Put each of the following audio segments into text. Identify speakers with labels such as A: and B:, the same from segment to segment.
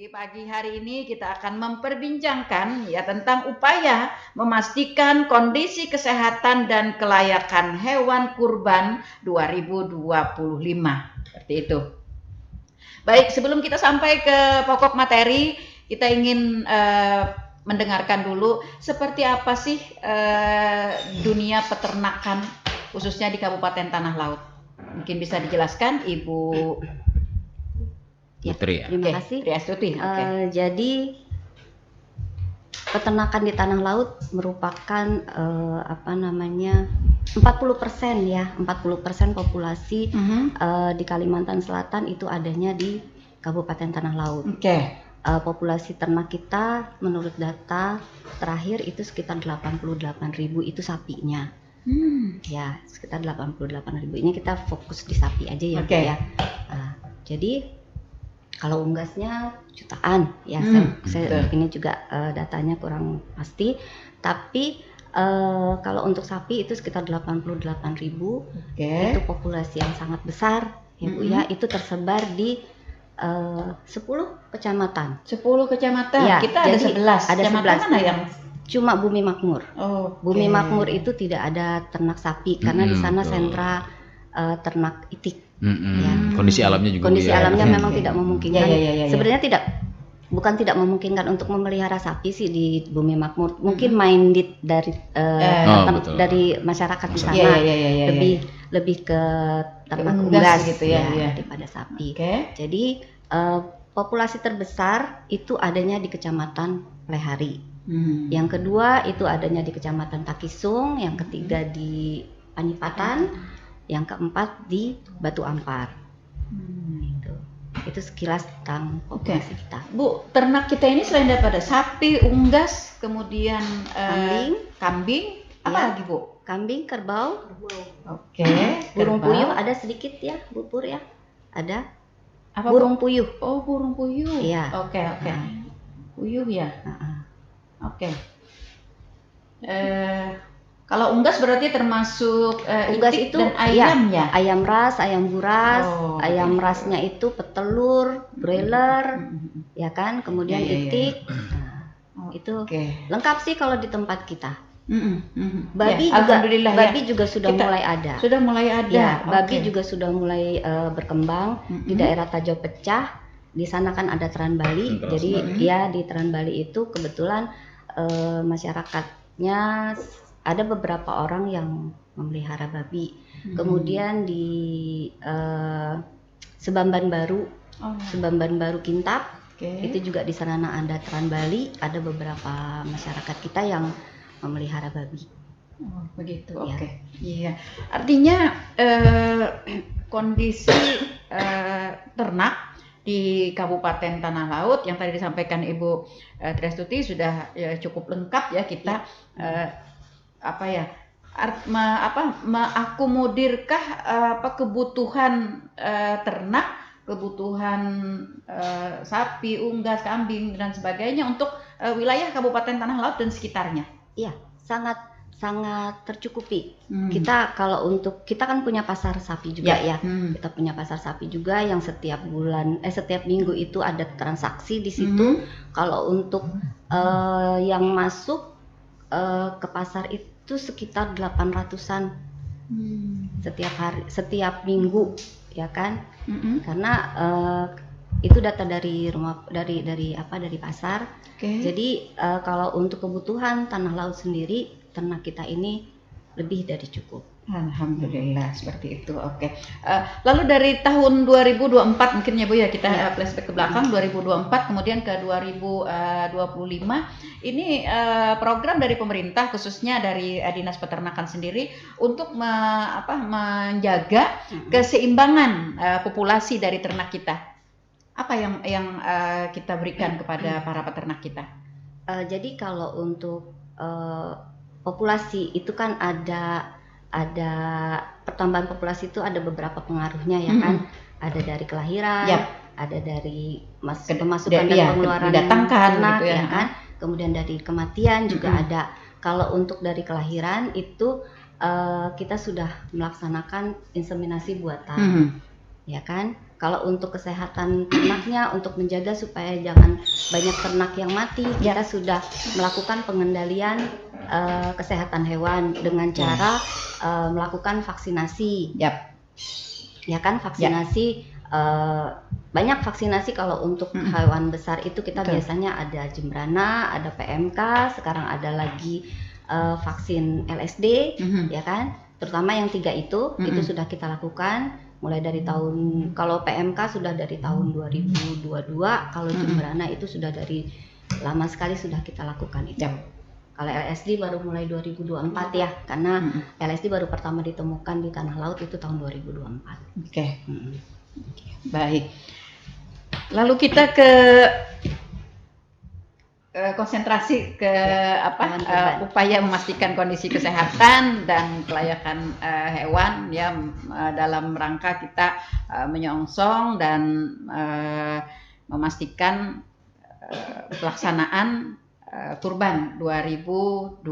A: di pagi hari ini kita akan memperbincangkan ya tentang upaya memastikan kondisi kesehatan dan kelayakan hewan kurban 2025. Seperti itu. Baik, sebelum kita sampai ke pokok materi, kita ingin mendengarkan dulu seperti apa sih dunia peternakan khususnya di Kabupaten Tanah Laut. Mungkin bisa dijelaskan Ibu
B: Putri ya.
C: Terima kasih.
A: Triastuti.
C: Jadi peternakan di Tanah Laut merupakan 40% ya, 40% populasi di Kalimantan Selatan itu adanya di Kabupaten Tanah Laut. Populasi ternak kita menurut data terakhir itu sekitar 88.000 itu sapinya. Ya, sekitar 88.000. Ini kita fokus di sapi aja ya, Bu ya. Jadi kalau unggasnya jutaan ya, saya ini juga datanya kurang pasti, tapi kalau untuk sapi itu sekitar 88.000. Itu populasi yang sangat besar ya Bu ya, itu tersebar di 10 kecamatan.
A: 10 kecamatan.
C: Ya,
A: kita ada 11.
C: Ada 11
A: mana yang
C: cuma Bumi Makmur. Bumi Makmur itu tidak ada ternak sapi karena di sana sentra ternak itik. Ya.
B: Kondisi alamnya juga
C: alamnya memang tidak memungkinkan. Sebenarnya bukan tidak memungkinkan untuk memelihara sapi sih di Bumi Makmur. Mungkin minded dari dari masyarakat di sana lebih ke ternak unggas gitu ya daripada sapi. Jadi populasi terbesar itu adanya di Kecamatan Plehari. Yang kedua itu adanya di Kecamatan Takisung, yang ketiga di Panipatan, yang keempat di Batu Ampar. Itu sekilas tentang populasi kita.
A: Bu, ternak kita ini selain daripada sapi, unggas, kemudian kambing, apa lagi Bu?
C: Kambing, kerbau.
A: Burung
C: Burung puyuh ada sedikit ya, Bu Pur ya. Ada. Apa burung puyuh?
A: Oh, burung puyuh.
C: Iya.
A: Puyuh ya. Kalau unggas berarti termasuk
C: unggas
A: itik
C: itu
A: dan ayam ya?
C: Ayam ras, ayam buras, ayam rasnya itu petelur, broiler, ya kan? Kemudian itik. Itu lengkap sih kalau di tempat kita. Babi juga sudah mulai ada.
A: Sudah mulai ada.
C: Ya, babi juga sudah mulai berkembang di daerah Tajau Pecah. Di sana kan ada Teran Bali. Jadi ya di Teran Bali itu kebetulan masyarakatnya ada beberapa orang yang memelihara babi. Kemudian di Sebamban Baru, Sebamban Baru Kintab, itu juga di sana ada Teran Bali. Ada beberapa masyarakat kita yang memelihara babi.
A: Oh, begitu. Iya. Artinya kondisi ternak di Kabupaten Tanah Laut yang tadi disampaikan Ibu Triastuti sudah cukup lengkap ya kita. Mengakomodirkah kebutuhan ternak, kebutuhan sapi, unggas, kambing dan sebagainya untuk wilayah Kabupaten Tanah Laut dan sekitarnya?
C: Iya, sangat tercukupi. Kita kalau untuk kita kan punya pasar sapi juga ya. Kita punya pasar sapi juga yang setiap minggu itu ada transaksi di situ. Kalau untuk yang masuk ke pasar itu sekitar 800-an setiap minggu ya kan. Karena itu data dari dari pasar. Jadi kalau untuk kebutuhan Tanah Laut sendiri, ternak kita ini lebih dari cukup.
A: Alhamdulillah seperti itu. Lalu dari tahun 2024 mungkin ya Bu ya kita flashback ke belakang 2024 kemudian ke 2025 ini program dari pemerintah khususnya dari Dinas Peternakan sendiri untuk menjaga keseimbangan populasi dari ternak kita. Apa yang kita berikan kepada para peternak kita?
C: Jadi kalau untuk populasi itu kan ada pertambahan populasi itu ada beberapa pengaruhnya ya kan. Ada dari kelahiran, ada dari pemasukan dan pengeluaran ternak ya kan. Kemudian dari kematian juga ada. Kalau untuk dari kelahiran itu kita sudah melaksanakan inseminasi buatan. ya kan? Kalau untuk kesehatan ternaknya, untuk menjaga supaya jangan banyak ternak yang mati, kita sudah melakukan pengendalian kesehatan hewan dengan cara melakukan vaksinasi. Ya kan, vaksinasi banyak vaksinasi. Kalau untuk hewan besar itu kita biasanya ada Jembrana, ada PMK, sekarang ada lagi vaksin LSD, ya kan? Terutama yang 3 itu sudah kita lakukan mulai dari tahun, kalau PMK sudah dari tahun 2022, kalau Jembrana itu sudah dari lama sekali sudah kita lakukan itu. Kalau LSD baru mulai 2024 ya, karena LSD baru pertama ditemukan di tanah laut itu tahun 2024.
A: Baik. Lalu kita ke konsentrasi ke upaya memastikan kondisi kesehatan dan kelayakan hewan ya, dalam rangka kita menyongsong dan memastikan pelaksanaan kurban 2025.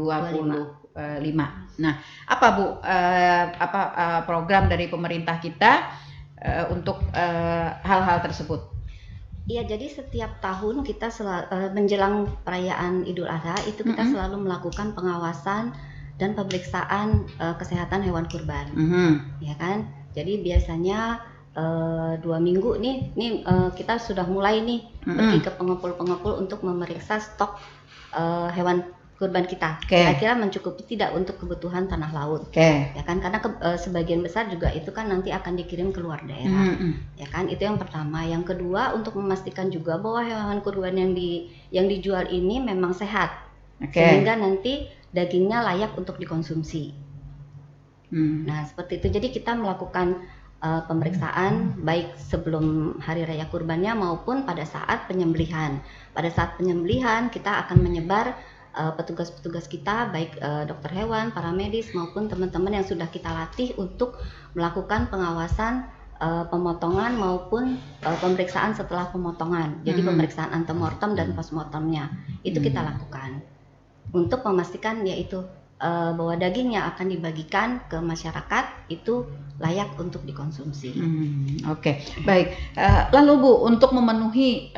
A: Nah, apa Bu program dari pemerintah kita untuk hal-hal tersebut?
C: Iya, jadi setiap tahun kita menjelang perayaan Idul Adha itu kita selalu melakukan pengawasan dan pemeriksaan kesehatan hewan kurban, ya kan? Jadi biasanya 2 minggu nih kita sudah mulai nih pergi ke pengepul-pengepul untuk memeriksa stok hewan kurban kita, kira-kira mencukupi tidak untuk kebutuhan tanah laut, ya kan? Karena sebagian besar juga itu kan nanti akan dikirim ke luar daerah, ya kan? Itu yang pertama. Yang kedua, untuk memastikan juga bahwa hewan kurban yang dijual ini memang sehat, sehingga nanti dagingnya layak untuk dikonsumsi. Nah, seperti itu. Jadi kita melakukan pemeriksaan baik sebelum hari raya kurbannya maupun pada saat penyembelihan. Pada saat penyembelihan kita akan menyebar petugas-petugas kita, baik dokter hewan, para medis maupun teman-teman yang sudah kita latih untuk melakukan pengawasan pemotongan maupun pemeriksaan setelah pemotongan. Jadi pemeriksaan antemortem dan postmortemnya itu kita lakukan untuk memastikan yaitu bahwa daging yang akan dibagikan ke masyarakat itu layak untuk dikonsumsi.
A: Baik. Lalu Bu, untuk memenuhi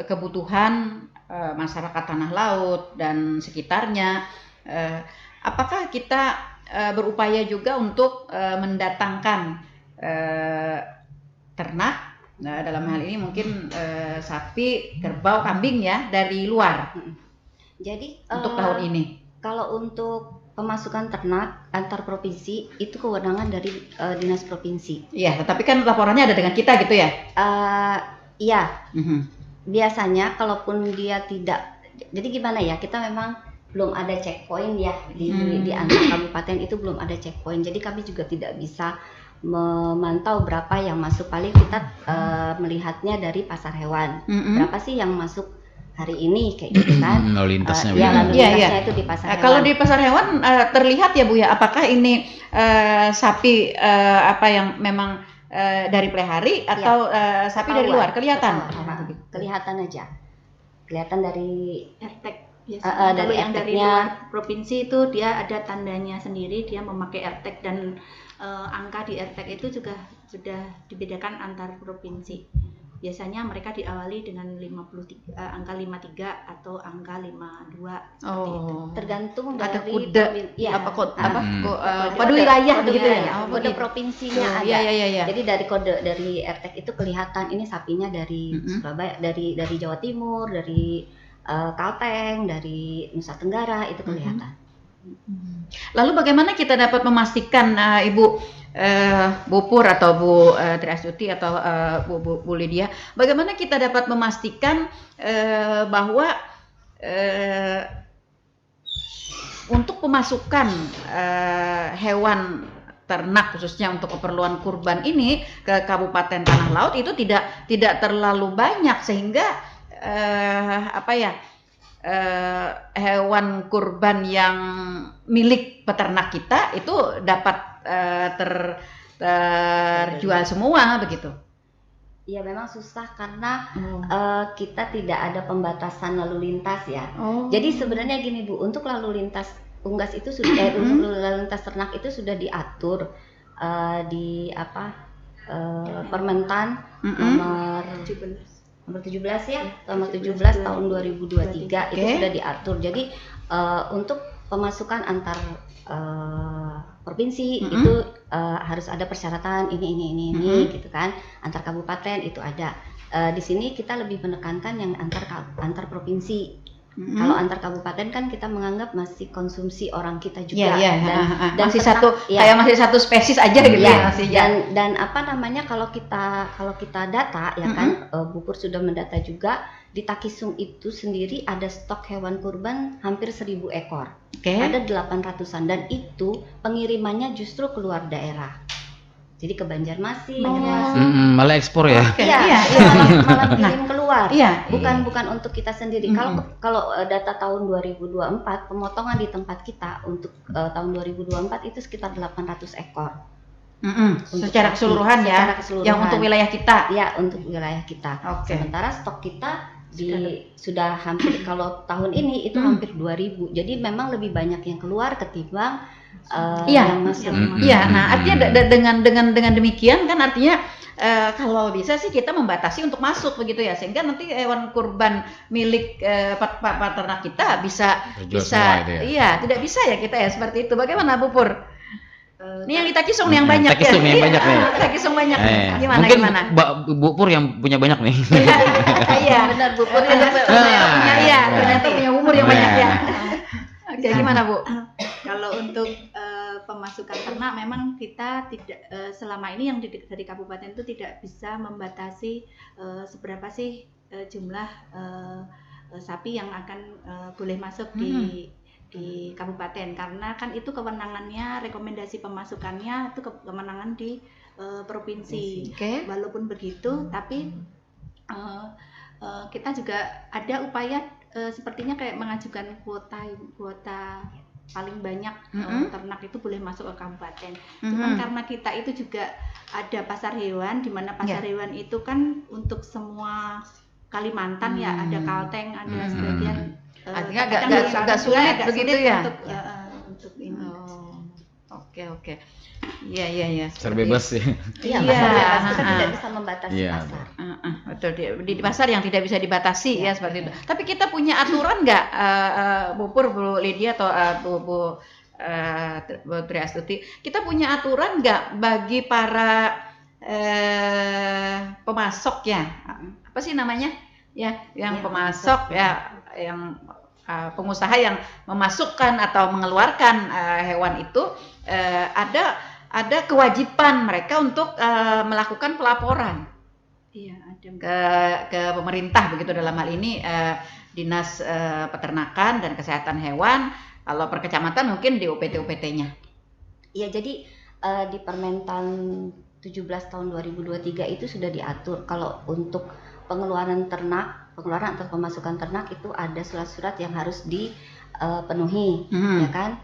A: kebutuhan masyarakat tanah laut dan sekitarnya, apakah kita berupaya juga untuk mendatangkan ternak, dalam hal ini mungkin sapi, kerbau, kambing ya, dari luar?
C: Jadi
A: untuk tahun ini,
C: kalau untuk pemasukan ternak antar provinsi itu kewenangan dari dinas provinsi.
A: Iya, tetapi kan laporannya ada dengan kita gitu ya?
C: Iya. Biasanya kalaupun dia tidak, jadi gimana ya, kita memang belum ada checkpoint ya di antar kabupaten itu belum ada checkpoint, jadi kami juga tidak bisa memantau berapa yang masuk. Paling kita melihatnya dari pasar hewan, berapa sih yang masuk hari ini kayak gitu kan.
B: Lalu lintasnya
C: itu di pasar hewan.
A: Kalau di pasar hewan terlihat ya Bu ya, apakah ini sapi yang memang dari pelihari atau sapi dari luar? Kelihatan
C: aja, kelihatan dari
D: RTEK.
C: Kalau yang
D: dari luar provinsi itu dia ada tandanya sendiri, dia memakai RTEK dan angka di RTEK itu juga sudah dibedakan antar provinsi. Biasanya mereka diawali dengan angka 53 atau angka 52 seperti itu.
C: Tergantung
A: ada
C: dari
A: kode kode wilayah begitu ya.
C: Kode provinsinya ada. Jadi dari kode dari RTEK itu kelihatan ini sapinya dari Surabaya, dari Jawa Timur, dari Kalteng, dari Nusa Tenggara, itu kelihatan.
A: Lalu bagaimana kita dapat memastikan Ibu Bu Pur atau Bu Tri Astuti atau Bu Lydia, bagaimana kita dapat memastikan bahwa untuk pemasukan hewan ternak khususnya untuk keperluan kurban ini ke Kabupaten Tanah Laut itu tidak terlalu banyak, sehingga hewan kurban yang milik peternak kita itu dapat terjual semua begitu.
C: Iya, memang susah karena kita tidak ada pembatasan lalu lintas ya. Jadi sebenarnya gini Bu, untuk lalu lintas unggas itu sudah untuk lalu lintas ternak itu sudah diatur di Permentan nomor 17 ya, nomor 17 tahun 2023 itu sudah diatur. Jadi untuk pemasukan antar provinsi itu harus ada persyaratan ini gitu kan. Antar kabupaten itu ada. Di sini kita lebih menekankan yang antar provinsi. Kalau antar kabupaten kan kita menganggap masih konsumsi orang kita juga dan
A: masih kayak masih satu spesies aja gitu ya masih
C: dan apa namanya kalau kita data ya kan Bu Pur sudah mendata juga di Takisung itu sendiri ada stok hewan kurban hampir 1.000 ekor. Ada 800-an dan itu pengirimannya justru keluar daerah. Jadi ke Banjarmasin,
B: malah ekspor ya?
C: malah kirim keluar. Bukan untuk kita sendiri. Kalau data tahun 2024 pemotongan di tempat kita untuk tahun 2024 itu sekitar 800 ekor.
A: Secara keseluruhan yang untuk wilayah kita.
C: Ya, untuk wilayah kita. Sementara stok kita sudah hampir kalau tahun ini itu hampir 2.000. Jadi memang lebih banyak yang keluar ketimbang yang masuk.
A: Nah artinya dengan demikian kan artinya kalau bisa sih kita membatasi untuk masuk begitu ya, sehingga nanti hewan kurban milik peternak kita bisa tidak bisa ya kita ya seperti itu. Bagaimana Bu Pur? Ini yang di Takisung yang banyak
B: Takisung
A: ya.
B: Yang banyak nih.
A: Takisung banyak.
B: Mungkin
A: gimana?
B: Bu Pur yang punya banyak nih.
A: Iya benar Bu Pur ternyata punya umur yang banyak ya. Oke, gimana Bu?
D: Kalau untuk pemasukan ternak memang kita tidak selama ini yang dari kabupaten itu tidak bisa membatasi seberapa sih jumlah sapi yang akan boleh masuk di kabupaten, karena kan itu kewenangannya, rekomendasi pemasukannya itu kewenangan di provinsi. Walaupun begitu tapi kita juga ada upaya sepertinya kayak mengajukan kuota paling banyak ternak itu boleh masuk ke kabupaten. Cuman karena kita itu juga ada pasar hewan, di mana pasar hewan itu kan untuk semua Kalimantan ya, ada Kalteng, ada sebagian.
A: Artinya agak sulit begitu ya.
D: Untuk ini.
A: Oke. Iya.
B: Pasar bebas sih.
C: Iya, pasar bebas. Kita tidak bisa membatasi pasar.
A: Betul, di pasar yang tidak bisa dibatasi ya seperti itu. Tapi kita punya aturan nggak, Bu Pur, Bu Lydia atau Bu Triastuti? Kita punya aturan nggak bagi para pemasok ya? Apa sih namanya? Ya, yang pemasok ya, yang pengusaha yang memasukkan atau mengeluarkan hewan itu ada kewajiban mereka untuk melakukan pelaporan ke pemerintah begitu, dalam hal ini Dinas Peternakan dan Kesehatan Hewan. Kalau per kecamatan mungkin di UPT-UPT-nya.
C: Iya, jadi di Permentan 17 tahun 2023 itu sudah diatur kalau untuk pengeluaran atau pemasukan ternak itu ada surat-surat yang harus dipenuhi, ya kan?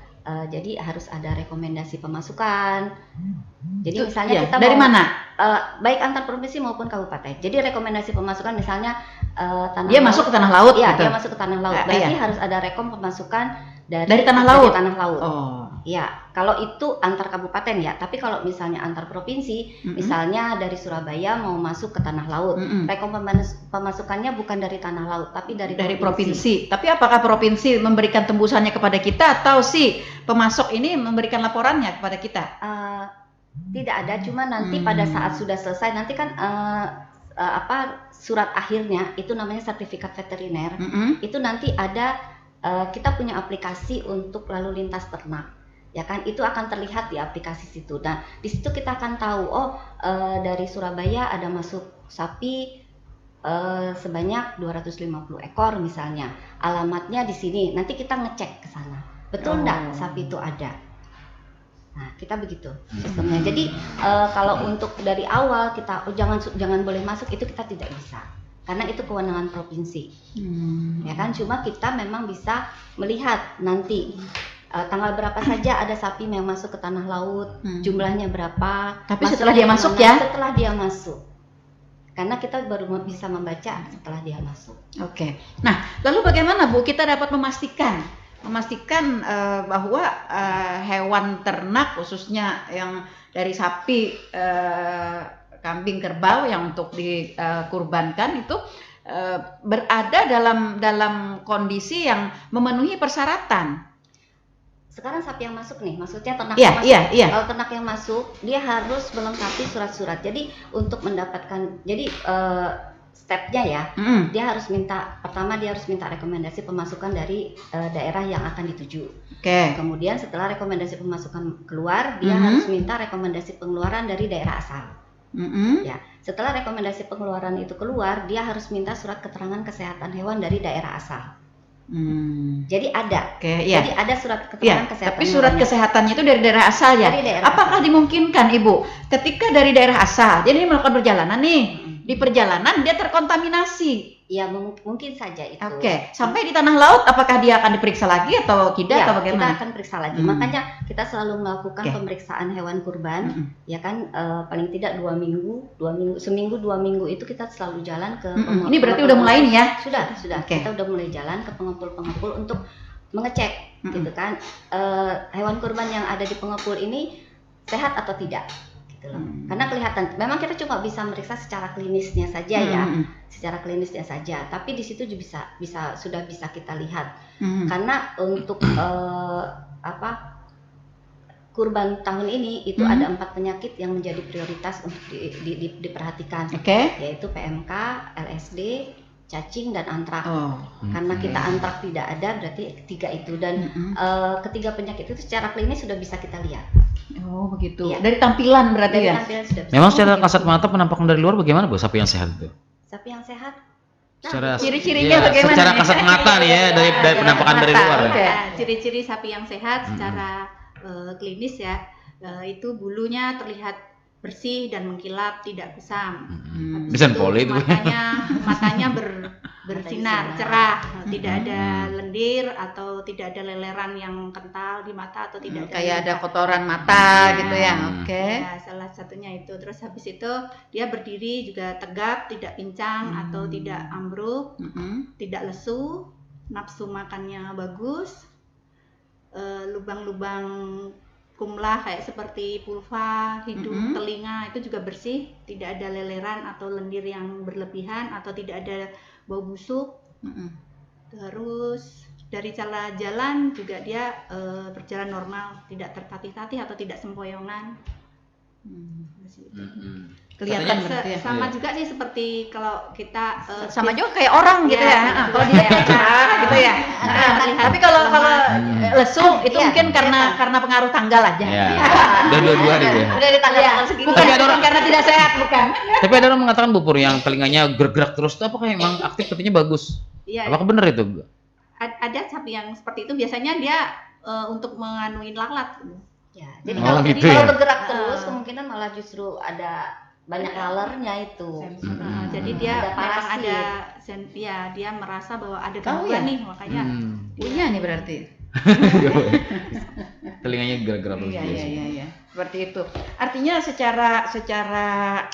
C: Jadi harus ada rekomendasi pemasukan. Jadi misalnya kita
A: dari mana?
C: Baik antar provinsi maupun kabupaten. Jadi rekomendasi pemasukan misalnya
A: dia masuk ke tanah laut.
C: Iya,
A: gitu.
C: dia masuk ke tanah laut. Berarti harus ada rekom pemasukan
A: dari tanah laut.
C: Oh. Ya, kalau itu antar kabupaten ya. Tapi kalau misalnya antar provinsi, misalnya dari Surabaya mau masuk ke tanah laut, rekom pemasukannya bukan dari tanah laut, tapi dari
A: provinsi. Tapi apakah provinsi memberikan tembusannya kepada kita atau si pemasok ini memberikan laporannya kepada kita?
C: Tidak ada, cuma nanti pada saat sudah selesai nanti kan surat akhirnya itu namanya sertifikat veteriner. Itu nanti ada kita punya aplikasi untuk lalu lintas ternak, ya kan, itu akan terlihat di aplikasi situ. Nah, di situ kita akan tahu dari Surabaya ada masuk sapi sebanyak 250 ekor misalnya, alamatnya di sini. Nanti kita ngecek ke sana, betul enggak sapi itu ada. Nah, kita begitu sistemnya. Jadi kalau untuk dari awal kita jangan boleh masuk, itu kita tidak bisa. Karena itu kewenangan provinsi, ya kan. Cuma kita memang bisa melihat nanti tanggal berapa saja ada sapi yang masuk ke tanah laut, jumlahnya berapa.
A: Tapi setelah dia masuk ya?
C: Setelah dia masuk, karena kita baru bisa membaca setelah dia masuk.
A: Oke. Nah, lalu bagaimana Bu kita dapat memastikan bahwa hewan ternak khususnya yang dari sapi kambing kerbau yang untuk dikurbankan itu berada dalam kondisi yang memenuhi persyaratan.
C: Sekarang sapi yang masuk nih, maksudnya ternak
A: Iya,
C: yang masuk.
A: iya.
C: Kalau ternak yang masuk, dia harus melengkapi surat-surat. Jadi untuk mendapatkan, jadi stepnya ya, dia harus pertama dia harus minta rekomendasi pemasukan dari daerah yang akan dituju.
A: Oke.
C: Kemudian setelah rekomendasi pemasukan keluar, dia harus minta rekomendasi pengeluaran dari daerah asal. Ya, setelah rekomendasi pengeluaran itu keluar, dia harus minta surat keterangan kesehatan hewan dari daerah asal. Jadi ada, jadi ada surat keterangan kesehatan.
A: Tapi surat kesehatannya itu dari daerah asal ya. Apakah dimungkinkan Ibu, ketika dari daerah asal, jadi melakukan perjalanan nih, di perjalanan dia terkontaminasi?
C: Ya mungkin saja itu.
A: Oke, sampai di tanah laut, apakah dia akan diperiksa lagi atau tidak atau bagaimana?
C: Kita akan periksa lagi. Makanya kita selalu melakukan pemeriksaan hewan kurban, ya kan paling tidak 2 minggu, seminggu 2 minggu itu kita selalu jalan ke
A: Ini berarti udah mulai nih ya?
C: Sudah. Kita udah mulai jalan ke pengepul-pengepul untuk mengecek, gitu kan, hewan kurban yang ada di pengepul ini sehat atau tidak. Karena kelihatan, memang kita cuma bisa meriksa secara klinisnya saja ya, secara klinisnya saja. Tapi di situ juga sudah bisa kita lihat. Karena untuk kurban tahun ini itu ada 4 penyakit yang menjadi prioritas untuk diperhatikan, yaitu PMK, LSD, cacing dan antrak. Karena kita antrak tidak ada, berarti 3 itu, dan ketiga penyakit itu secara klinis sudah bisa kita lihat.
A: Oh begitu. Dari tampilan berarti ya.
C: Tampilan sudah bisa.
B: Memang secara kasat mata penampakan dari luar bagaimana Bu sapi yang sehat itu?
C: Sapi yang sehat.
B: Secara
A: ciri-cirinya bagaimana?
B: Secara kasat mata nih ya, dari penampakan dari luar.
D: Ciri-ciri sapi yang sehat secara klinis ya, itu bulunya terlihat bersih dan mengkilap, tidak kusam.
B: Bisa poli itu.
D: Matanya bersinar cerah, tidak ada lendir atau tidak ada leleran yang kental di mata atau tidak ada
A: kayak ada kotoran mata gitu ya.
D: Ya, salah satunya itu. Terus habis itu dia berdiri juga tegap, tidak pincang atau tidak ambruk, tidak lesu, nafsu makannya bagus, lubang-lubang kumlah kayak seperti pulva, hidung, telinga itu juga bersih, tidak ada leleran atau lendir yang berlebihan atau tidak ada bau busuk. Terus dari cara jalan juga dia berjalan normal, tidak tertatih-tatih atau tidak sempoyongan.
A: Kelihatan berarti ya.
D: Sama juga sih seperti kalau kita
A: sama juga kayak orang gitu ya. Kalau dia gitu ya. Tapi kalau lesu itu mungkin karena pengaruh tanggal aja.
B: Udah dua-dua deh ya.
A: Udah di tanggal segini. Bukan karena tidak sehat, bukan.
B: Tapi ada orang mengatakan Bu Pur yang telinganya gerak terus itu apakah emang aktif katanya bagus?
D: Iya.
B: Apakah benar itu?
D: Ada sapi yang seperti itu, biasanya dia untuk menganuin lalat.
C: Ya, jadi
B: kalau
C: bergerak terus kemungkinan malah justru ada banyak lalernya itu.
D: Jadi dia memang dia merasa bahwa ada gangguan nih, makanya
A: punya nih berarti.
B: Telinganya gerak-gerak terus.
A: Iya. Seperti itu. Artinya secara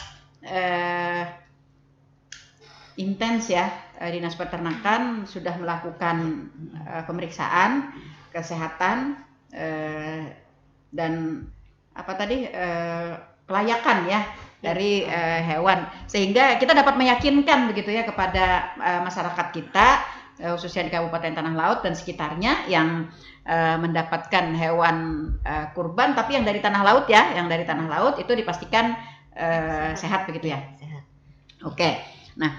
A: intens ya, Dinas Peternakan sudah melakukan pemeriksaan kesehatan dan kelayakan ya dari hewan, sehingga kita dapat meyakinkan begitu ya kepada masyarakat kita, khususnya di Kabupaten Tanah Laut dan sekitarnya yang mendapatkan hewan kurban tapi yang dari tanah laut ya, yang dari tanah laut itu dipastikan sehat begitu ya.
C: Sehat.
A: Oke. Nah,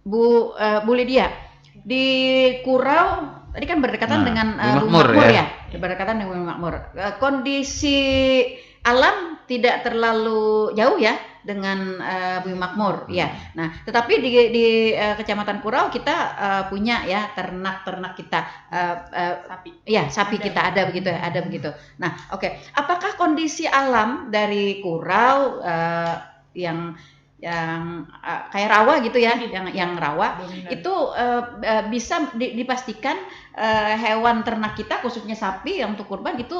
A: Bu Lydia, di Kurau tadi kan berdekatan dengan Bumi Makmur ya. Berdekatan dengan Bumi Makmur. Kondisi alam tidak terlalu jauh ya dengan Bumi Makmur ya. Nah, tetapi di Kecamatan Kurau kita punya ya ternak kita sapi. Ya, sapi kita ada begitu ya, ada begitu. Nah, oke. Apakah kondisi alam dari Kurau yang kayak rawa gitu ya, yang rawa itu bisa dipastikan hewan ternak kita khususnya sapi yang untuk kurban itu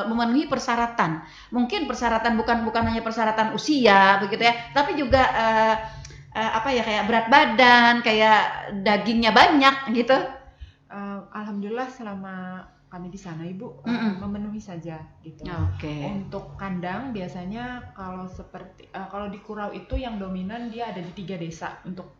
A: memenuhi persyaratan. Mungkin persyaratan bukan hanya persyaratan usia begitu ya, tapi juga kayak berat badan, kayak dagingnya banyak gitu.
E: Alhamdulillah selama kami di sana Ibu memenuhi saja gitu.
A: Oke.
E: Untuk kandang biasanya kalau seperti kalau di Kurau itu yang dominan dia ada di 3 desa untuk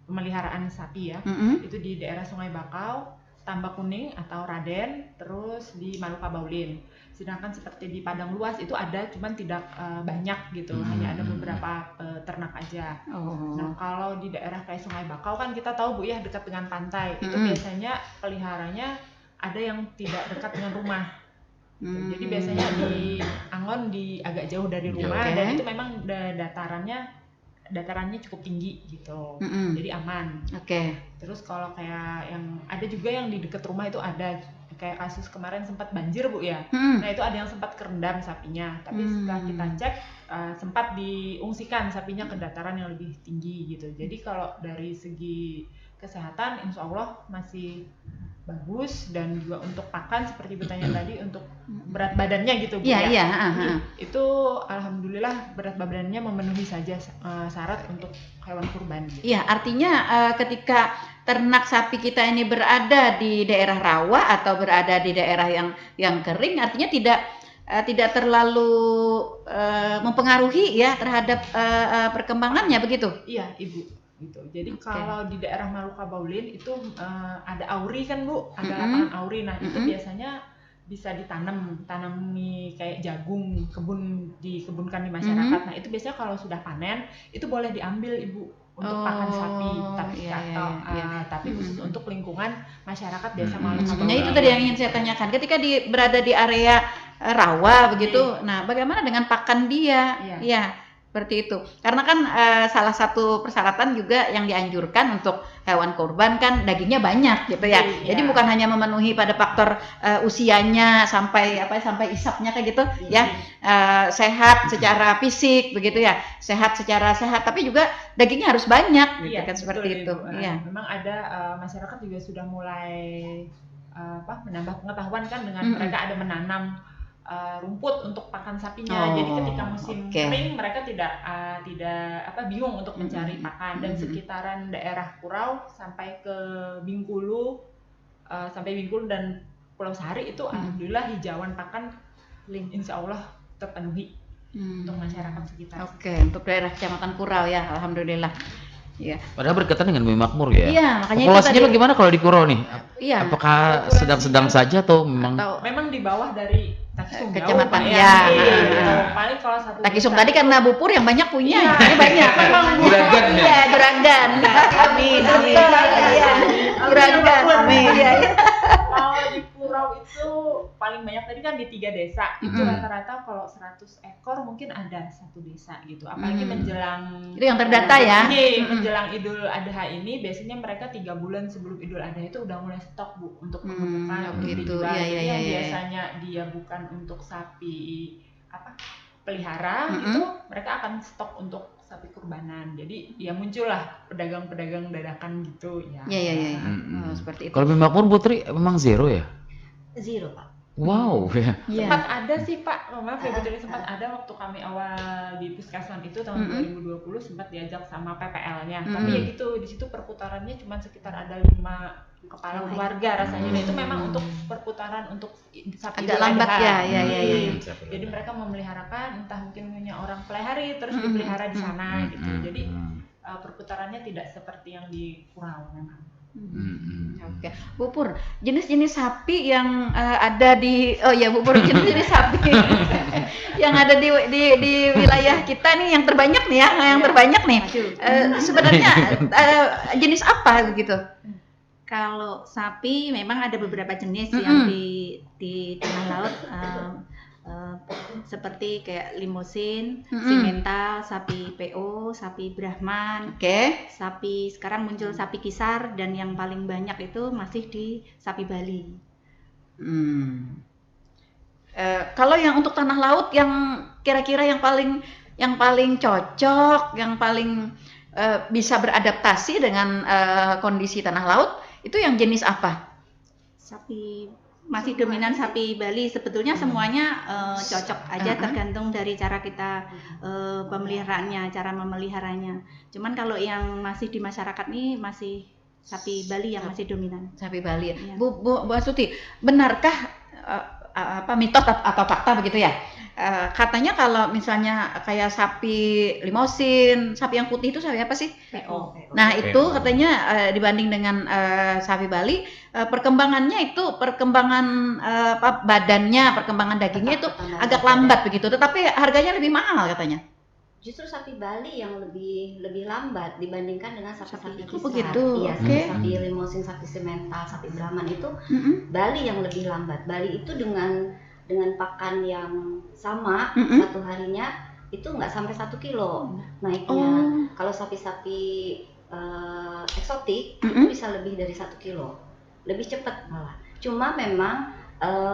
E: pemeliharaan sapi ya. Itu di daerah Sungai Bakau, Tambak Kuning atau Raden, terus di Maluka Baulin. Sedangkan seperti di Padang Luas itu ada, cuman tidak banyak gitu, hanya ada beberapa ternak aja. Nah kalau di daerah kayak Sungai Bakau kan kita tahu Bu ya, dekat dengan pantai, itu biasanya peliharanya ada yang tidak dekat dengan rumah. Gitu. Jadi biasanya di Angon di agak jauh dari rumah dan itu memang datarannya cukup tinggi gitu, jadi aman. Terus kalau kayak yang ada juga yang di dekat rumah itu ada kayak kasus kemarin sempat banjir Bu ya. Nah itu ada yang sempat kerendam sapinya, tapi setelah kita cek sempat diungsikan sapinya ke dataran yang lebih tinggi gitu. Jadi kalau dari segi kesehatan insya Allah masih bagus, dan juga untuk pakan seperti bertanya tadi untuk berat badannya gitu Bu itu alhamdulillah berat badannya memenuhi saja syarat untuk hewan kurban gitu.
A: Iya, artinya ketika ternak sapi kita ini berada di daerah rawa atau berada di daerah yang kering, artinya tidak terlalu mempengaruhi ya terhadap perkembangannya begitu.
E: Iya Ibu gitu. Jadi kalau di daerah Maluka Baulin itu ada auri kan Bu, ada lapangan auri. Nah itu biasanya bisa tanami kayak jagung, dikebunkan di masyarakat. Nah itu biasanya kalau sudah panen itu boleh diambil Ibu untuk pakan sapi, tapi khusus untuk lingkungan masyarakat desa Maluka Baulin.
A: Nah itu tadi yang ingin saya tanyakan. Ketika berada di area rawa begitu, nah bagaimana dengan pakan dia? Iya. Seperti itu. Karena kan salah satu persyaratan juga yang dianjurkan untuk hewan kurban kan dagingnya banyak gitu ya. Jadi bukan hanya memenuhi pada faktor usianya sampai isapnya kayak gitu ya. Sehat secara fisik begitu ya. Sehat secara sehat, tapi juga dagingnya harus banyak gitu kan, seperti itu.
E: Memang ada masyarakat juga sudah mulai menambah pengetahuan kan dengan mereka ada menanam rumput untuk pakan sapinya. Jadi ketika musim kering mereka tidak bingung untuk mencari pakan. Dan sekitaran daerah Kurau sampai ke Bengkulu dan Pulau Sari itu alhamdulillah hijauan pakan insya Allah terpenuhi untuk masyarakat sekitar.
A: Untuk daerah Kecamatan Kurau ya, alhamdulillah. Iya.
B: Padahal berkaitan dengan Bumi Makmur ya.
A: Iya, makanya
B: populasinya bagaimana kalau di Kurau nih?
A: Iya.
B: Apakah sedang-sedang saja atau
E: memang di bawah dari Takisung
A: kecamatan
E: paling kalau satu
A: Takisung tadi karena Bupur yang banyak punya, banyak.
B: Juragan ya.
A: Iya, juragan. Amin. Juragan. Amin.
E: Kalau di Kurau itu paling banyak tadi kan di 3 desa. Itu rata-rata kalau 100 ekor mungkin ada satu desa gitu. Apalagi menjelang
A: itu yang terdata ya.
E: Menjelang Idul Adha ini biasanya mereka 3 bulan sebelum Idul Adha itu udah mulai stok Bu untuk penggemukan untuk dijual. Yang biasanya dia bukan untuk sapi pelihara gitu, mereka akan stok untuk sapi kurbanan. Jadi ya muncullah pedagang-pedagang dadakan gitu ya.
A: Iya. Seperti itu.
B: Kalau Bumi Makmur Putri memang zero ya?
C: Zero Pak.
B: Wow ya.
E: Sempat ada sih Pak, maaf ya betul, sempat ada waktu kami awal di Puskesmas itu tahun 2020 sempat diajak sama PPL-nya. Tapi ya gitu, di situ perputarannya cuma sekitar ada 5 kepala keluarga rasanya. Dan itu memang untuk perputaran untuk sapi
A: agak lambat ya.
E: Jadi mereka memeliharakan entah mungkin punya orang pelihari terus dipelihara di sana gitu. Jadi perputarannya tidak seperti yang di Kurau memang.
A: Bu Pur, jenis-jenis sapi yang ada di Bu Pur, jenis-jenis sapi yang ada di wilayah kita nih yang terbanyak nih sebenarnya jenis apa begitu?
D: Kalau sapi memang ada beberapa jenis yang di tengah laut seperti kayak limusin, simental, sapi PO, sapi Brahman, sapi sekarang muncul sapi kisar, dan yang paling banyak itu masih di sapi Bali.
A: Kalau yang untuk tanah laut yang kira-kira yang paling cocok, yang paling bisa beradaptasi dengan kondisi tanah laut itu yang jenis apa?
D: Sapi masih dominan sapi Bali, sebetulnya semuanya cocok aja, tergantung dari cara kita pemeliharaannya, cara memeliharanya. Cuman kalau yang masih di masyarakat nih masih sapi Bali yang masih dominan.
A: Sapi Bali.
D: Iya.
A: Bu Astuti, benarkah mitos atau fakta begitu ya? Katanya kalau misalnya kayak sapi limosin, sapi yang putih itu sapi apa sih?
D: PO.
A: Nah itu
B: PO.
A: katanya dibanding dengan sapi Bali, perkembangannya itu badannya, perkembangan dagingnya itu agak lambat begitu, tetapi harganya lebih mahal katanya.
C: Justru sapi Bali yang lebih lambat dibandingkan dengan sapi-sapi
A: Oh,
C: kisar.
A: begitu.
C: Iya,
A: Oke.
C: sapi limosin, sapi simental, sapi Brahman itu
A: Mm-mm.
C: Bali yang lebih lambat. Bali itu dengan pakan yang sama
A: Mm-mm.
C: satu harinya itu nggak sampai 1 kilo naiknya.
A: Oh.
C: Kalau sapi-sapi eksotik itu
A: Mm-mm.
C: bisa lebih dari 1 kilo, lebih cepat malah. Cuma memang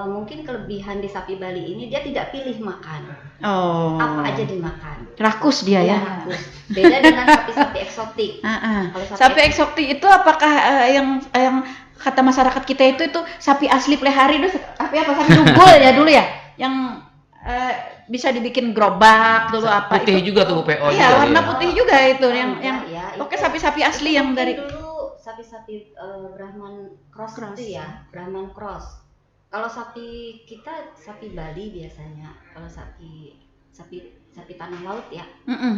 C: mungkin kelebihan di sapi Bali ini dia tidak pilih makan,
A: Oh.
C: apa aja dimakan.
A: Rakus dia ya.
C: Rakus. Beda dengan sapi-sapi eksotik.
A: Kalau
C: Kalau
A: sapi eksotik itu apakah yang kata masyarakat kita itu sapi asli pelihari itu sapi apa, sapi dugul ya dulu ya, yang bisa dibikin gerobak dulu apa
B: Putih
A: itu?
B: juga tuh PO
A: Iya,
B: juga.
A: warna
B: ya.
A: putih juga itu yang
C: ya,
A: oke,
C: itu-
A: sapi-sapi asli
C: itu
A: yang
C: mungkin
A: dari
C: dulu sapi-sapi Brahman cross itu ya, Brahman cross. Kalau sapi kita sapi Bali biasanya, kalau sapi tanah laut ya,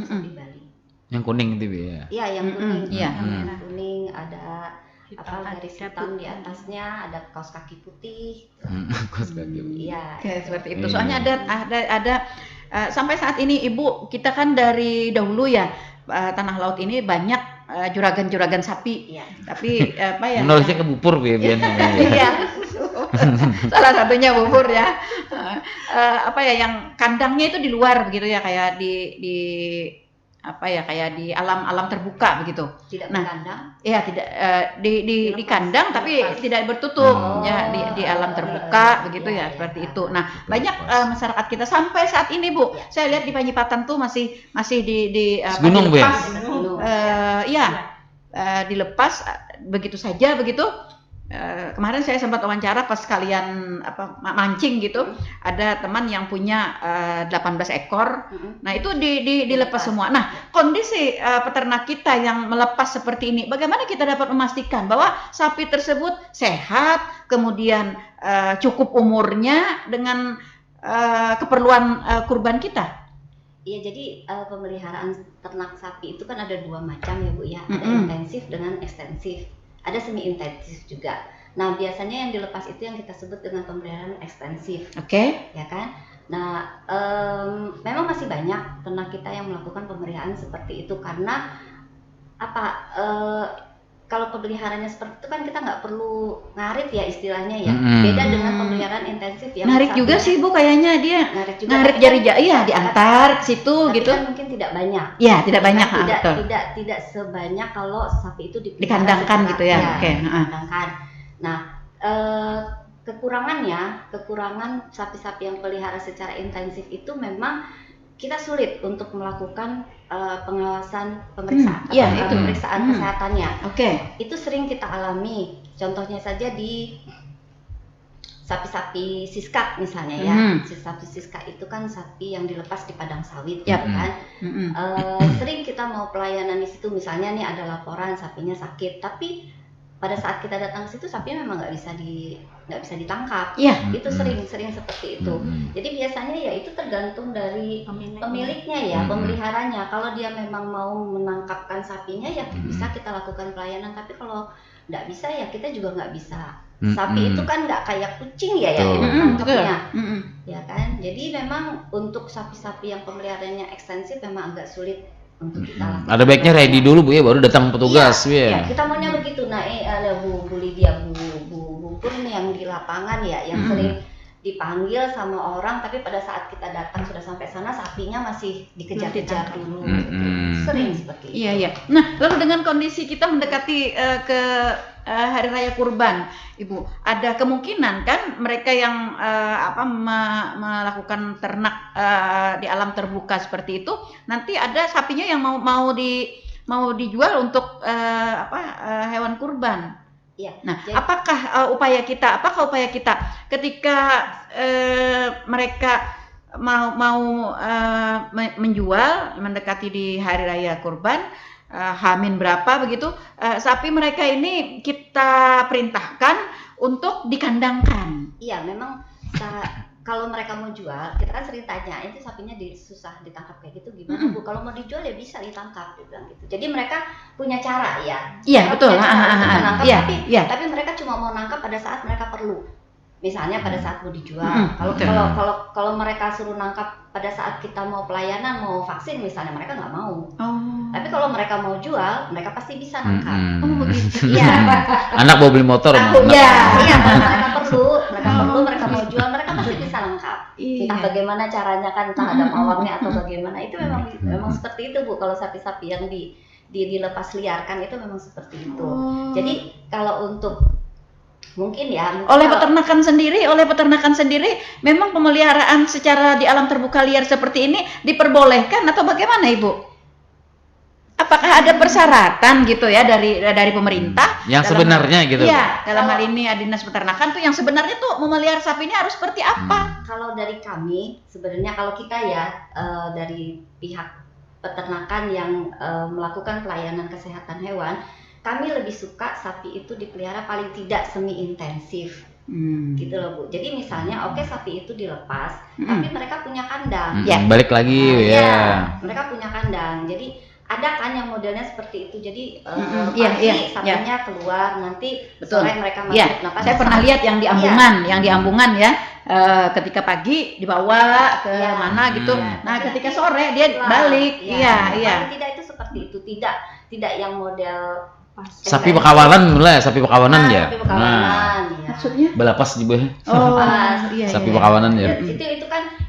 C: sapi Bali.
B: Yang kuning itu ya.
C: Iya, yang kuning,
A: iya.
C: yang kuning ada
D: Hitam,
C: garis
D: ada
C: hitam di
D: putih.
C: atasnya, ada kaos kaki putih.
B: Kos kaki.
C: Iya.
A: Oke, seperti itu.
B: Iya.
A: Soalnya ada sampai saat ini Ibu, kita kan dari dahulu ya tanah laut ini banyak juragan-juragan sapi.
C: Iya.
A: Tapi apa ya?
B: Menulisnya ke bubur ya biasanya.
A: Iya. Salah satunya bubur ya. Apa ya, yang kandangnya itu di luar begitu ya, kayak di apa ya, kayak di alam terbuka begitu.
C: Tidak
A: Nah,
C: berkandang.
A: Iya, tidak di
C: Dilepas,
A: kandang tapi
C: dilepas.
A: tidak bertutup ya,
C: Oh,
A: di alam terbuka begitu
C: iya,
A: ya,
C: iya.
A: seperti itu. Nah, banyak
B: Dilepas.
A: masyarakat kita sampai saat ini, Bu.
C: Iya.
A: Saya lihat di Panjipatan tuh masih di
B: Gunung, Bu, ya?
A: dilepas.
C: Gunung.
A: Iya. Dilepas begitu saja begitu. Kemarin saya sempat wawancara pas kalian mancing gitu, ada teman yang punya 18 ekor. Nah, itu dilepas semua. Nah, kondisi peternak kita yang melepas seperti ini, bagaimana kita dapat memastikan bahwa sapi tersebut sehat, kemudian cukup umurnya dengan keperluan kurban kita?
C: Iya, jadi pemeliharaan ternak sapi itu kan ada 2 macam ya, Bu ya. Ada
A: Mm-mm.
C: intensif dengan ekstensif. Ada semi intensif juga. Nah, biasanya yang dilepas itu yang kita sebut dengan pemeliharaan ekstensif,
A: Oke.
C: ya kan? Nah, memang masih banyak ternak kita yang melakukan pemeliharaan seperti itu karena apa? Kalau pemeliharaannya seperti itu kan kita nggak perlu ngarit ya istilahnya ya.
B: Mm-mm.
C: Beda dengan pemeliharaan intensif yang
A: Narik juga
C: sapinya-
A: sih, Bu, kayaknya dia
C: Narik juga.
A: narik
C: tapi
A: jari
C: kan-
A: iya, diantar ke situ
C: tapi
A: gitu.
C: kan mungkin tidak banyak.
A: Ya, tidak banyak,
C: Tidak,
A: betul.
C: tidak sebanyak kalau sapi itu dipelihara
A: Dikandangkan
C: secara-
A: gitu ya, oke,
C: dikandangkan. Nah, kekurangan sapi-sapi yang pelihara secara intensif itu memang kita sulit untuk melakukan pengawasan pemeriksaan,
A: iya,
C: atau
A: itu.
C: pemeriksaan kesehatannya.
A: Oke.
C: Itu sering kita alami. Contohnya saja di sapi-sapi siskat misalnya ya. Sapi siskat itu kan sapi yang dilepas di padang sawit,
A: Yap.
C: gitu kan.
A: Mm-mm.
C: Sering kita mau pelayanan di situ, misalnya nih ada laporan sapinya sakit, tapi pada saat kita datang ke situ sapinya memang nggak bisa ditangkap.
A: Iya.
C: Itu sering seperti itu.
B: Mm-mm.
C: Jadi biasanya ya itu tergantung dari
D: Pemiliknya.
C: pemiliknya ya,
B: Mm-mm.
C: pemeliharanya. Kalau dia memang mau menangkapkan sapinya ya
B: Mm-mm.
C: bisa kita lakukan pelayanan, tapi kalau nggak bisa ya kita juga nggak bisa.
B: Mm-mm.
C: Sapi itu kan nggak kayak kucing ya yang
B: Betul.
C: kita
A: Mm-mm, betul.
C: tangkapnya,
A: Mm-mm.
C: ya kan. Jadi memang untuk sapi-sapi yang pemeliharaannya ekstensif memang agak sulit untuk kita lakukan.
B: Ada baiknya ready dulu Bu ya, baru datang petugas
C: Iya,
B: ya.
C: kita maunya begitu. Nah, ada Bu Lydia, Bu Pur nih yang di lapangan ya, yang sering dipanggil sama orang, tapi pada saat kita datang sudah sampai sana sapinya masih dikejar-kejar dulu. Sering seperti itu.
A: Iya, iya. Nah, lalu dengan kondisi kita mendekati ke Hari Raya Kurban, Ibu, ada kemungkinan kan mereka yang melakukan ternak di alam terbuka seperti itu, nanti ada sapinya yang mau dijual untuk hewan kurban.
C: Iya.
A: Nah,
C: Jadi-
A: apakah upaya kita ketika mereka mau menjual mendekati di Hari Raya Kurban, Hamin berapa begitu, sapi mereka ini kita perintahkan untuk dikandangkan.
C: Iya, memang kalau mereka mau jual, kita kan sering tanya, itu sapinya susah ditangkap kayak gitu gimana Bu? Kalau mau dijual ya bisa ditangkap, dia bilang gitu. Jadi mereka punya cara ya.
A: Iya betul.
C: Menangkap, tapi mereka cuma mau nangkap pada saat mereka perlu. Misalnya pada saat mau dijual. Kalau mereka suruh nangkap pada saat kita mau pelayanan, mau vaksin misalnya, mereka nggak mau. Tapi kalau mereka mau jual, mereka pasti bisa nangkap.
A: Begitu.
C: Iya.
B: Anak mau beli motor mau.
C: Iya, kalau mereka perlu, mereka mau jual, mereka pasti bisa lengkap. Entah bagaimana caranya kan, entah ada pawangnya atau bagaimana. Itu memang seperti itu Bu. Kalau sapi-sapi yang dilepas liarkan itu memang seperti itu. Jadi kalau untuk mungkin
A: oleh peternakan sendiri memang pemeliharaan secara di alam terbuka liar seperti ini diperbolehkan atau bagaimana Ibu? Apakah ada persyaratan gitu ya dari pemerintah
B: yang sebenarnya gitu?
A: Iya, dalam hal ini Dinas Peternakan tuh yang sebenarnya tuh memelihara sapi ini harus seperti apa?
C: Kalau dari kami sebenarnya, kalau kita dari pihak peternakan yang melakukan pelayanan kesehatan hewan, kami lebih suka sapi itu dipelihara paling tidak semi intensif, gitu loh Bu. Jadi misalnya sapi itu dilepas, tapi mereka punya kandang.
B: Balik lagi
C: Mereka punya kandang. Jadi ada kan yang modelnya seperti itu. Jadi pagi sapinya keluar, nanti sore mereka masuk.
A: Saya pernah lihat yang di Ambungan ya. Ketika pagi dibawa ke mana gitu. Nah, ketika sore dia balik. Iya.
C: Tidak, itu seperti itu. Tidak yang model
B: sapi Pekawanan mulai, sapi Pekawanan ya.
C: Sapi Pekawanan,
A: Maksudnya?
B: Balapas di bawah. Sapi
C: iya.
B: Pekawanan ya.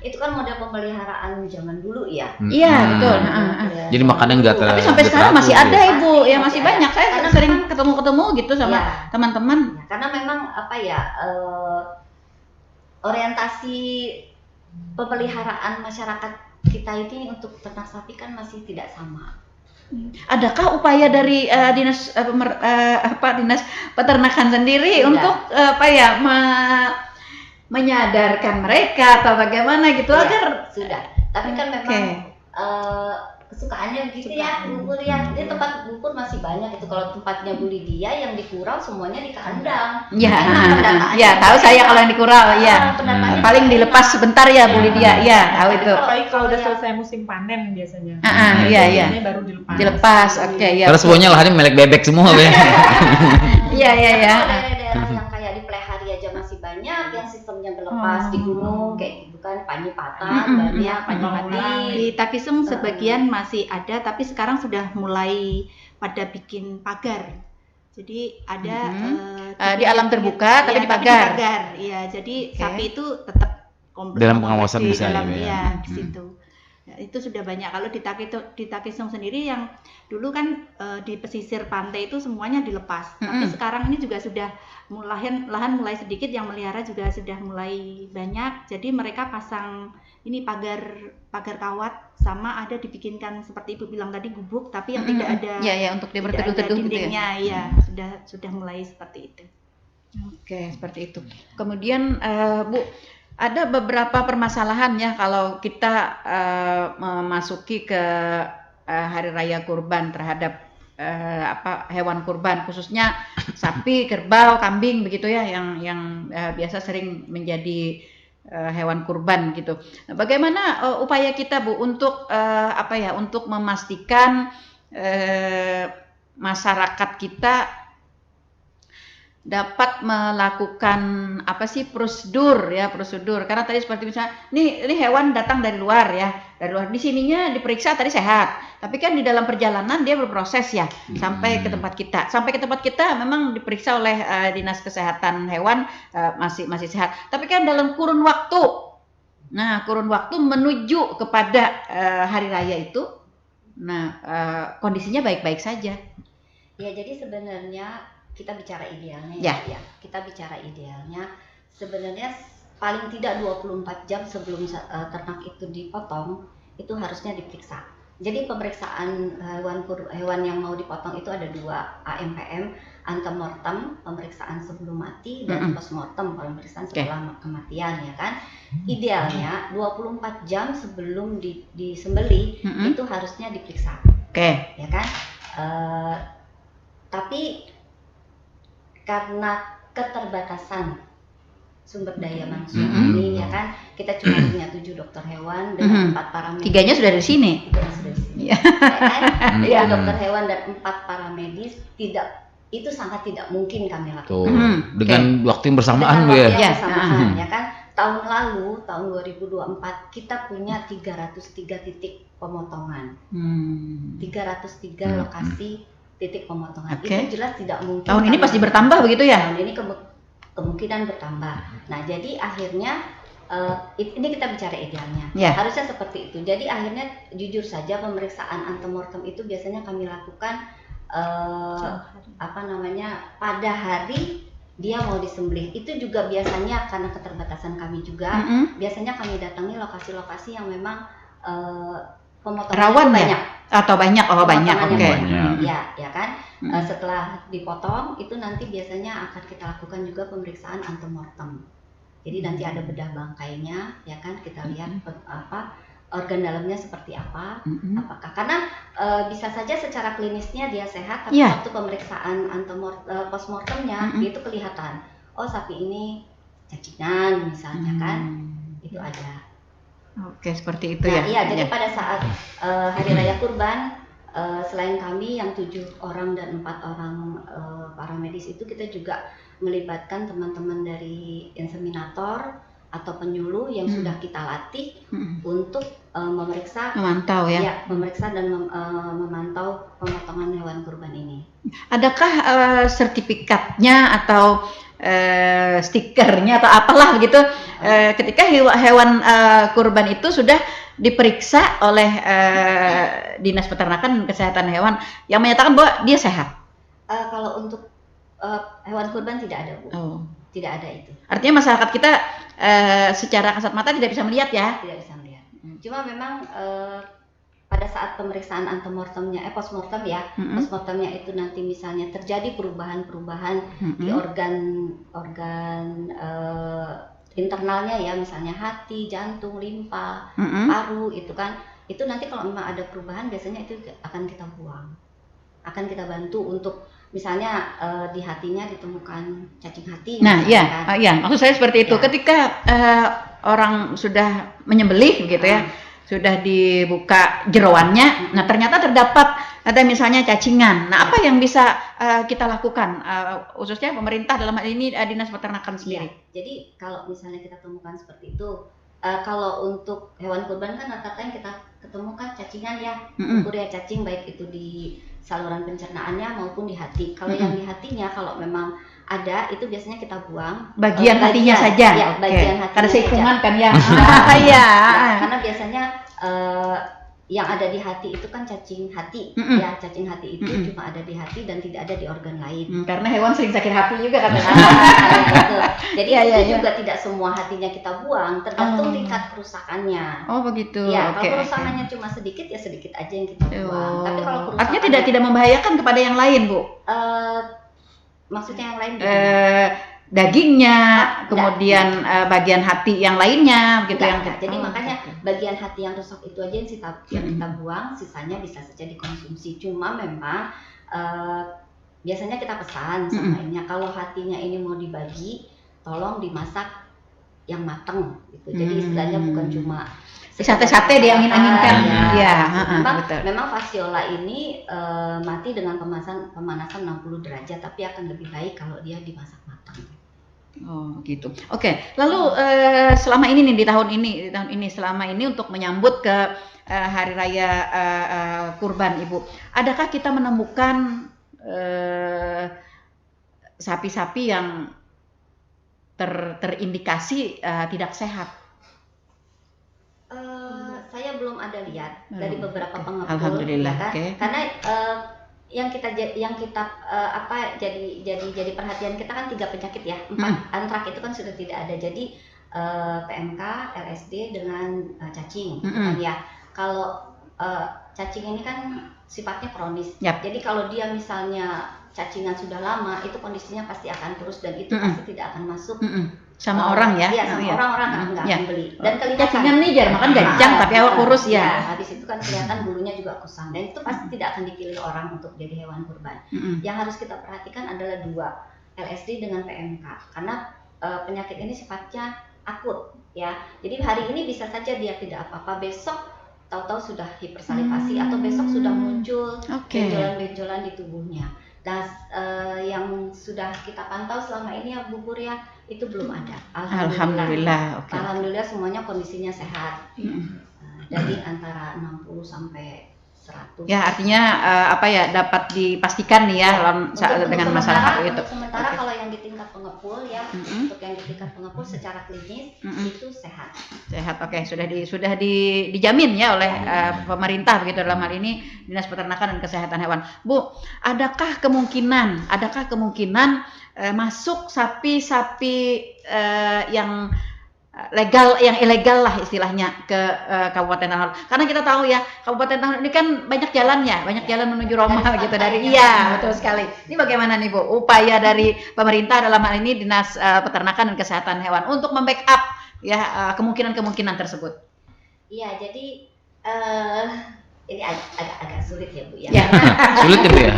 C: Itu kan model pemeliharaan zaman dulu ya.
A: Iya, betul.
B: Jadi makannya enggak
A: Tapi sampai sekarang masih ada Ibu, ya masih banyak. Saya sering ketemu gitu sama teman-teman.
C: Karena memang orientasi pemeliharaan masyarakat kita ini untuk ternak sapi kan masih tidak sama.
A: Adakah upaya dari dinas peternakan sendiri untuk menyadarkan mereka atau bagaimana gitu agar
C: sudah. Tapi kan memang kesukaannya gitu ya, bubur ya. Di tempat bubur masih banyak itu. Kalau tempatnya Bu Lydia yang di Kurau semuanya di kandang.
A: Ya, tahu saya kalau yang di Kurau ya. Paling dilepas sebentar ya Bu Lydia. Ya, tahu itu.
E: Apalagi kalau udah selesai musim panen biasanya.
A: Iya.
E: Baru dilepas.
A: Dilepas. Oke, ya.
B: Terus semuanya lahannya melek bebek semua ya.
A: Iya.
C: Daerah-daerah yang kayak di Plehari aja masih banyak yang sistemnya berlepas di gunung kayak gitu kan, Panji Patah, banyak Panji Patah.
D: Di Takisung sebagian masih ada, tapi sekarang sudah mulai pada bikin pagar. Jadi ada
A: di alam terbuka tapi di pagar.
D: Iya, jadi sapi itu tetap komplit
B: Dalam pengawasan
D: di
B: bisa
D: dalam,
B: ya.
D: di situ. Ya, itu sudah banyak. Kalau di Takisung sendiri yang dulu kan di pesisir pantai itu semuanya dilepas. Tapi sekarang ini juga sudah lahan mulai sedikit, yang melihara juga sudah mulai banyak. Jadi mereka pasang ini pagar kawat, sama ada dibikinkan seperti Ibu bilang tadi gubuk, tapi yang tidak ada
A: untuk dia berteduh-teduh gitu
D: ya. Iya, sudah mulai seperti itu.
A: Oke, seperti itu. Kemudian Bu, ada beberapa permasalahan ya kalau kita memasuki ke hari raya kurban terhadap hewan kurban, khususnya sapi, kerbau, kambing begitu ya, yang biasa sering menjadi hewan kurban gitu. Nah, bagaimana upaya kita Bu untuk untuk memastikan masyarakat kita dapat melakukan prosedur karena tadi seperti misalnya ini hewan datang dari luar di sininya diperiksa tadi sehat, tapi kan di dalam perjalanan dia berproses ya sampai ke tempat kita memang diperiksa oleh dinas kesehatan hewan masih sehat, tapi kan dalam kurun waktu menuju kepada hari raya itu kondisinya baik-baik saja
C: ya. Jadi sebenarnya kita bicara idealnya kita bicara idealnya sebenarnya paling tidak 24 jam sebelum ternak itu dipotong itu harusnya diperiksa. Jadi pemeriksaan hewan yang mau dipotong itu ada 2, AMPM, antemortem, pemeriksaan sebelum mati, dan postmortem, pemeriksaan setelah kematian ya kan. Idealnya 24 jam sebelum disembelih itu harusnya diperiksa. Ya kan? Tapi karena keterbatasan sumber daya manusia ini ya kan, kita cuma punya 7 dokter hewan dengan 4 paramedis.
A: 3-nya sudah dari sini.
C: 3 sudah dari sini. Ya kan? 7 dokter hewan dan 4 paramedis, itu sangat tidak mungkin kami lakukan.
B: Dengan waktu yang bersamaan,
C: dengan
B: Bu ya.
C: waktu yang bersamaan, ya kan. Tahun lalu, tahun 2024, kita punya 303 titik pemotongan. 303 lokasi titik pemotongan. Itu jelas tidak mungkin.
A: Tahun ini pasti bertambah begitu ya?
C: Tahun ini kemungkinan bertambah. Nah, jadi akhirnya ini kita bicara idealnya. Harusnya seperti itu. Jadi akhirnya jujur saja pemeriksaan antemortem itu biasanya kami lakukan pada hari dia mau disembelih. Itu juga biasanya karena keterbatasan kami juga. Biasanya kami datangi lokasi-lokasi yang memang pemotongan
A: rawan
C: banyak.
A: Atau banyak? Oh banyak, oke.
C: Ya kan. Setelah dipotong itu nanti biasanya akan kita lakukan juga pemeriksaan antemortem. Jadi nanti ada bedah bangkainya, ya kan, kita lihat organ dalamnya seperti apa, apakah karena bisa saja secara klinisnya dia sehat, tapi waktu pemeriksaan postmortemnya itu kelihatan, oh sapi ini cacingan misalnya kan, itu ada.
A: Oke, seperti itu ya.
C: Iya, jadi pada saat hari raya kurban, selain kami yang 7 orang dan 4 orang paramedis itu, kita juga melibatkan teman-teman dari inseminator atau penyuluh yang sudah kita latih untuk memeriksa,
A: memantau ya.
C: Ya, memeriksa dan memantau pemotongan hewan kurban ini.
A: Adakah sertifikatnya atau stikernya atau apalah begitu ketika hewan kurban itu sudah diperiksa oleh Dinas Peternakan dan Kesehatan Hewan yang menyatakan bahwa dia sehat?
C: Kalau untuk hewan kurban tidak ada, Bu. Tidak ada itu.
A: Artinya masyarakat kita secara kasat mata tidak bisa melihat ya?
C: Tidak bisa melihat. Cuma memang pada saat pemeriksaan antemortemnya, postmortem ya, postmortemnya itu nanti misalnya terjadi perubahan-perubahan di organ internalnya ya, misalnya hati, jantung, limpa, paru itu kan, itu nanti kalau memang ada perubahan biasanya itu akan kita buang, akan kita bantu untuk misalnya di hatinya ditemukan cacing hati.
A: Nah, iya, maksud saya seperti itu. Ketika orang sudah menyembelih begitu ya, sudah dibuka jeroannya, nah ternyata terdapat ada misalnya cacingan. Nah, apa yang bisa kita lakukan, khususnya pemerintah dalam hal ini Dinas Peternakan sendiri?
C: Jadi kalau misalnya kita temukan seperti itu, kalau untuk hewan kurban kan rata-rata yang kita ketemukan cacingan ya, urea cacing baik itu di saluran pencernaannya maupun di hati. Kalau yang di hatinya kalau memang ada, itu biasanya kita buang
A: bagian hatinya saja.
C: Ya, bagian hatinya.
A: Karena seikungan kan ya.
C: Iya. Karena biasanya yang ada di hati itu kan cacing hati, ya cacing hati itu cuma ada di hati dan tidak ada di organ lain.
A: Karena hewan sering sakit hati juga katanya.
C: Gitu. Jadi itu juga tidak semua hatinya kita buang, tergantung tingkat kerusakannya.
A: Oh begitu.
C: Ya, kalau kerusakannya cuma sedikit ya sedikit aja yang kita buang. Tapi kalau kerusakannya
A: artinya tidak membahayakan kepada yang lain, Bu?
C: Maksudnya yang lain?
A: Dagingnya, kemudian bagian hati yang lainnya, begitu yang.
C: Jadi makanya bagian hati yang rusak itu aja yang kita buang, sisanya bisa saja dikonsumsi. Cuma memang biasanya kita pesan sama ininya, kalau hatinya ini mau dibagi, tolong dimasak yang matang, gitu. Jadi istilahnya bukan cuma
A: sate-sate dia angin-anginkan.
C: Memang fasciola ini mati dengan pemanasan 60 derajat, tapi akan lebih baik kalau dia dimasak matang.
A: Oh gitu. Oke. Lalu selama ini nih di tahun ini selama ini untuk menyambut ke hari raya kurban, Ibu, adakah kita menemukan sapi-sapi yang terindikasi tidak sehat?
C: Saya belum ada lihat dari beberapa pengepul.
A: Alhamdulillah.
C: Ya kan? Karena yang kita jadi perhatian kita kan 3 penyakit ya. 4 antrak itu kan sudah tidak ada. Jadi PMK, LSD dengan cacing, kan ya. Kalau cacing ini kan sifatnya kronis. Jadi kalau dia misalnya cacingan sudah lama, itu kondisinya pasti akan kurus dan itu pasti tidak akan masuk
A: sama orang ya.
C: Iya, sama orang-orang nggak akan beli. Dan kelihatan
A: cacingan nih jar makan gancang tapi awak kurus ya.
C: Habis itu kan kelihatan bulunya juga kusam dan itu pasti tidak akan dipilih orang untuk jadi hewan kurban. Yang harus kita perhatikan adalah dua, LSD dengan PMK, karena penyakit ini sifatnya akut ya. Jadi hari ini bisa saja dia tidak apa-apa, besok tahu-tahu sudah hipersalivasi atau besok sudah muncul benjolan-benjolan di tubuhnya. Dan yang sudah kita pantau selama ini ya Bu Pur ya, itu belum ada.
A: Alhamdulillah.
C: Alhamdulillah semuanya kondisinya sehat. Jadi antara 60 sampai 100.
A: Ya artinya dapat dipastikan nih ya, dengan masalah itu.
C: Sementara kalau yang di tingkat pengepul ya, untuk yang di tingkat pengepul secara klinis itu sehat.
A: Sehat, sudah dijamin ya oleh pemerintah begitu, dalam hal ini Dinas Peternakan dan Kesehatan Hewan. Bu, adakah kemungkinan masuk sapi-sapi yang legal, yang ilegal lah istilahnya ke Kabupaten Tanah Lot? Karena kita tahu ya Kabupaten Tanah Lot ini kan banyak jalannya, jalan menuju Roma gitu dari betul sekali. Ini bagaimana nih Bu upaya dari pemerintah dalam hal ini Dinas Peternakan dan Kesehatan Hewan untuk membackup ya kemungkinan tersebut?
C: Iya, jadi ini agak sulit ya Bu ya.
B: Sulit ya Bu ya.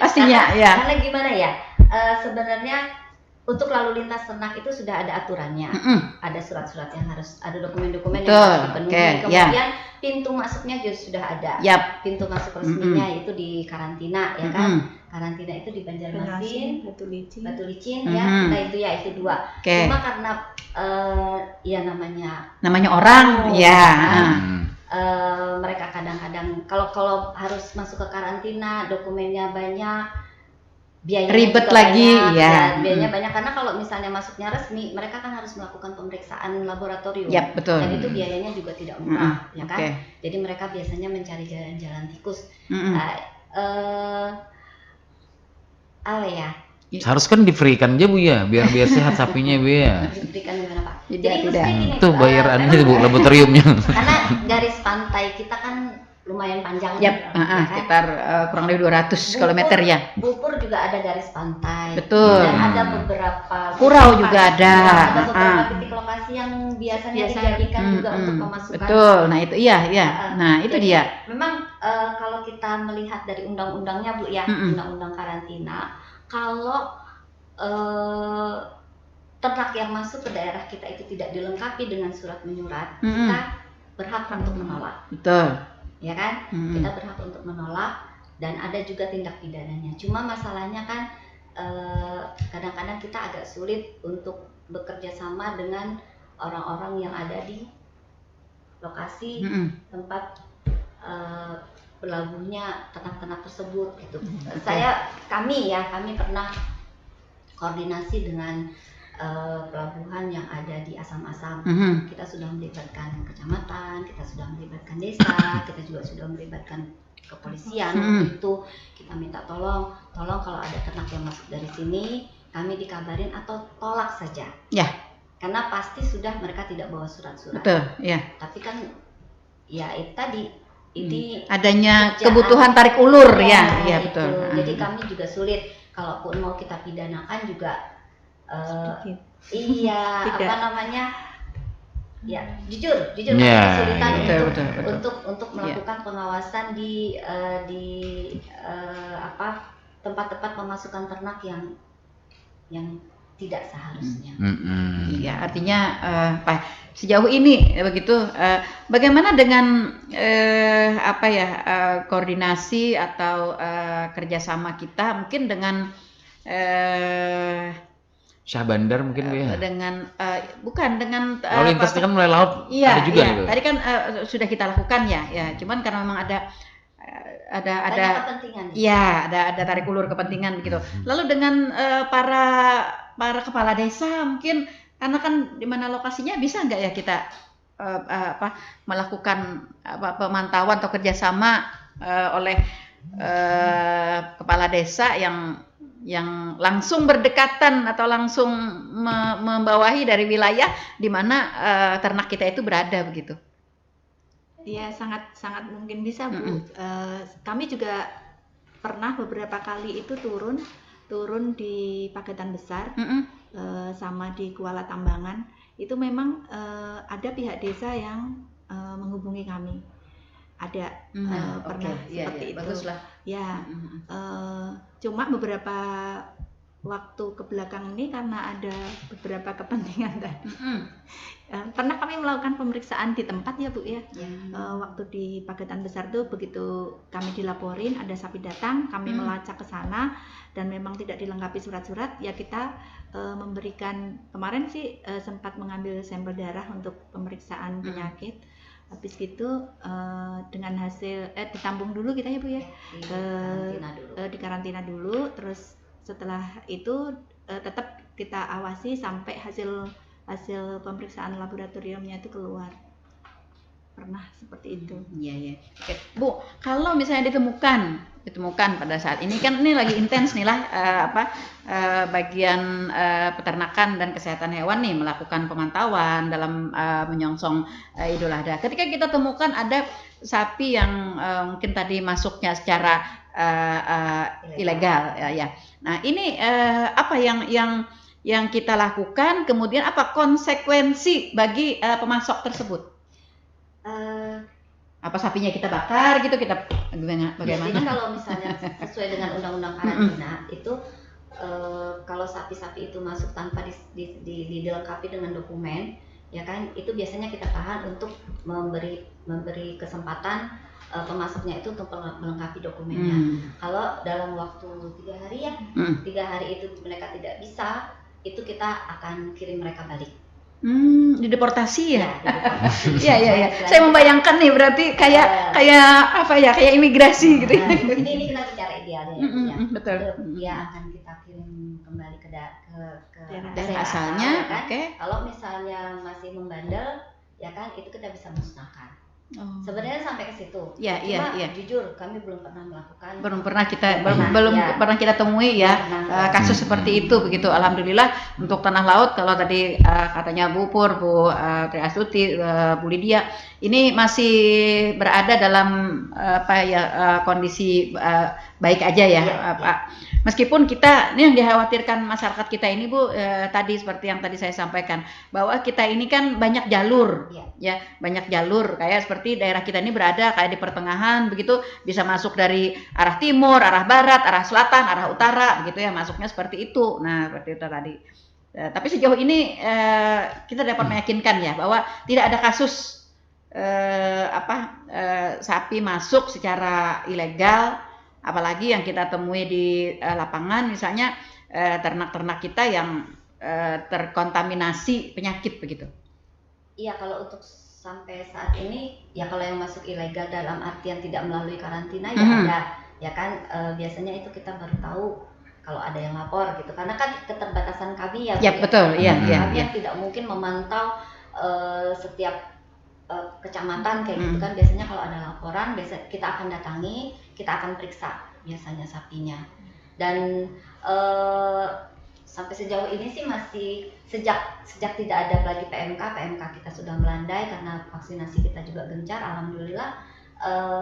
A: Pastinya ya.
C: Karena gimana ya? Sebenarnya untuk lalu lintas ternak itu sudah ada aturannya, ada surat-surat yang harus, ada dokumen-dokumen yang harus dipenuhi. Kemudian pintu masuknya juga sudah ada. Pintu masuk resminya itu di karantina ya kan. Karantina itu di Banjarmasin, Batu Licin ya. Nah itu ya, itu dua. Cuma karena ya namanya orang ya. Mereka kadang-kadang kalau harus masuk ke karantina, dokumennya banyak, biayanya
A: ribet
C: juga
A: lagi
C: banyak,
A: ya.
C: Biayanya banyak karena kalau misalnya masuknya resmi, mereka kan harus melakukan pemeriksaan laboratorium.
A: Betul.
C: Dan itu biayanya juga tidak murah, ya kan? Jadi mereka biasanya mencari jalan-jalan tikus.
B: Harus kan di-free-kan aja Bu ya, biar sehat sapinya Bu ya.
C: Diberikan gimana Pak?
A: Jadi
C: gini,
B: Tuh bayarannya Bu, laboratoriumnya.
C: Karena garis pantai kita kan lumayan panjang.
A: Sekitar kurang lebih 200 km ya.
C: Bupur juga ada garis pantai.
A: Betul.
C: Dan ada beberapa
A: Kurau juga ada.
C: Ada beberapa titik lokasi yang biasanya dijadikan juga untuk pemasukan.
A: Betul. Nah itu iya. Nah itu
C: jadi,
A: dia.
C: Memang kalau kita melihat dari undang-undangnya Bu ya, undang-undang karantina, kalau ternak yang masuk ke daerah kita itu tidak dilengkapi dengan surat menyurat, kita berhak untuk menolak.
A: Betul.
C: Ya kan? Kita berhak untuk menolak dan ada juga tindak pidananya. Cuma masalahnya kan kadang-kadang kita agak sulit untuk bekerja sama dengan orang-orang yang ada di lokasi tempat berlabuhnya ternak-ternak tersebut gitu. Kami pernah koordinasi dengan pelabuhan yang ada di Asam-Asam. Kita sudah melibatkan kecamatan, kita sudah melibatkan desa, kita juga sudah melibatkan kepolisian. Waktu itu kita minta tolong kalau ada ternak yang masuk dari sini, kami dikabarin atau tolak saja.
A: Ya.
C: Karena pasti sudah mereka tidak bawa surat-surat.
A: Betul, ya.
C: Tapi kan ya itu tadi ini
A: adanya kebutuhan tarik ulur ya betul.
C: Jadi kami juga sulit, kalaupun mau kita pidanakan juga jujur kesulitan untuk melakukan pengawasan di tempat-tempat pemasukan ternak yang tidak seharusnya.
A: Iya, artinya sejauh ini begitu. Bagaimana dengan koordinasi atau kerjasama kita mungkin dengan
B: Syah Bandar mungkin Bu ya.
A: Dengan dengan
B: lalu lintas kan mulai laut ada juga gitu.
A: Tadi kan sudah kita lakukan ya. Cuman karena memang ada
C: kepentingan.
A: Iya, ada tarik ulur kepentingan begitu. Lalu dengan para kepala desa mungkin, karena kan di mana lokasinya, bisa nggak ya kita melakukan pemantauan atau kerjasama oleh kepala desa yang langsung berdekatan atau langsung membawahi dari wilayah di mana ternak kita itu berada begitu.
D: Iya, sangat mungkin bisa Bu. Kami juga pernah beberapa kali itu turun di Pagetan Besar, sama di Kuala Tambangan. Itu memang ada pihak desa yang menghubungi kami. Ada pernah seperti itu.
A: Baguslah.
D: Ya, cuma beberapa waktu kebelakang ini karena ada beberapa kepentingan tadi. Pernah kami melakukan pemeriksaan di tempat ya Bu ya. Waktu di Pagetan Besar tuh begitu kami dilaporin ada sapi datang, kami melacak ke sana dan memang tidak dilengkapi surat-surat, ya kita memberikan, kemarin sih sempat mengambil sampel darah untuk pemeriksaan penyakit. Habis gitu dengan hasil ditampung dulu kita ya Bu ya. Di karantina dulu, terus setelah itu tetap kita awasi sampai hasil pemeriksaan laboratoriumnya itu keluar. Pernah seperti itu.
A: Iya. Oke. Bu, kalau misalnya ditemukan pada saat ini kan ini lagi intens nih lah bagian peternakan dan kesehatan hewan nih melakukan pemantauan dalam menyongsong Idul Adha. Ketika kita temukan ada sapi yang mungkin tadi masuknya secara ilegal ya. Nah, ini apa yang kita lakukan, kemudian apa konsekuensi bagi pemasok tersebut? Apa sapinya kita bakar gitu, kita bagaimana?
C: Jadi kalau misalnya sesuai dengan undang-undang karantina itu kalau sapi-sapi itu masuk tanpa dilengkapi dengan dokumen, ya kan, itu biasanya kita tahan untuk memberi kesempatan pemasoknya itu untuk melengkapi dokumennya. Kalau dalam waktu 3 hari ya, 3 hari itu mereka tidak bisa, itu kita akan kirim mereka balik.
A: Dideportasi ya?
C: Iya.
A: Saya membayangkan nih berarti kayak apa ya, kayak imigrasi gitu.
C: Ini kita bicara idealnya ya.
A: Betul.
C: Dia akan kita kirim kembali ke
A: daerah asalnya,
C: kan?
A: Oke.
C: Kalau misalnya masih membandel, ya kan, itu kita bisa musnahkan. Sebenarnya sampai ke situ.
A: Iya.
C: Jujur kami belum pernah melakukan.
A: Belum pernah kita temui ya kasus seperti itu begitu. Alhamdulillah untuk tanah laut, kalau tadi katanya Bu Pur, Bu Tri Astuti, Bu Lydia, ini masih berada dalam kondisi baik aja ya, Pak. Meskipun kita ini yang dikhawatirkan masyarakat kita ini Bu, tadi seperti yang tadi saya sampaikan bahwa kita ini kan banyak jalur, ya banyak jalur, kayak seperti daerah kita ini berada kayak di pertengahan begitu, bisa masuk dari arah timur, arah barat, arah selatan, arah utara begitu ya, masuknya seperti itu. Nah seperti itu tadi. Tapi sejauh ini kita dapat meyakinkan ya bahwa tidak ada kasus sapi masuk secara ilegal. Apalagi yang kita temui di lapangan, misalnya ternak-ternak kita yang terkontaminasi penyakit begitu.
C: Iya, kalau untuk sampai saat ini ya, kalau yang masuk ilegal dalam artian tidak melalui karantina ya ada, ya kan, biasanya itu kita baru tahu kalau ada yang lapor gitu, karena kan keterbatasan kami ya.
A: Ya betul, iya.
C: Kami tidak mungkin memantau setiap kecamatan kayak gitu kan. Biasanya kalau ada laporan, kita akan datangi, kita akan periksa biasanya sapinya. Dan sampai sejauh ini sih masih sejak tidak ada lagi PMK kita sudah melandai karena vaksinasi kita juga gencar. Alhamdulillah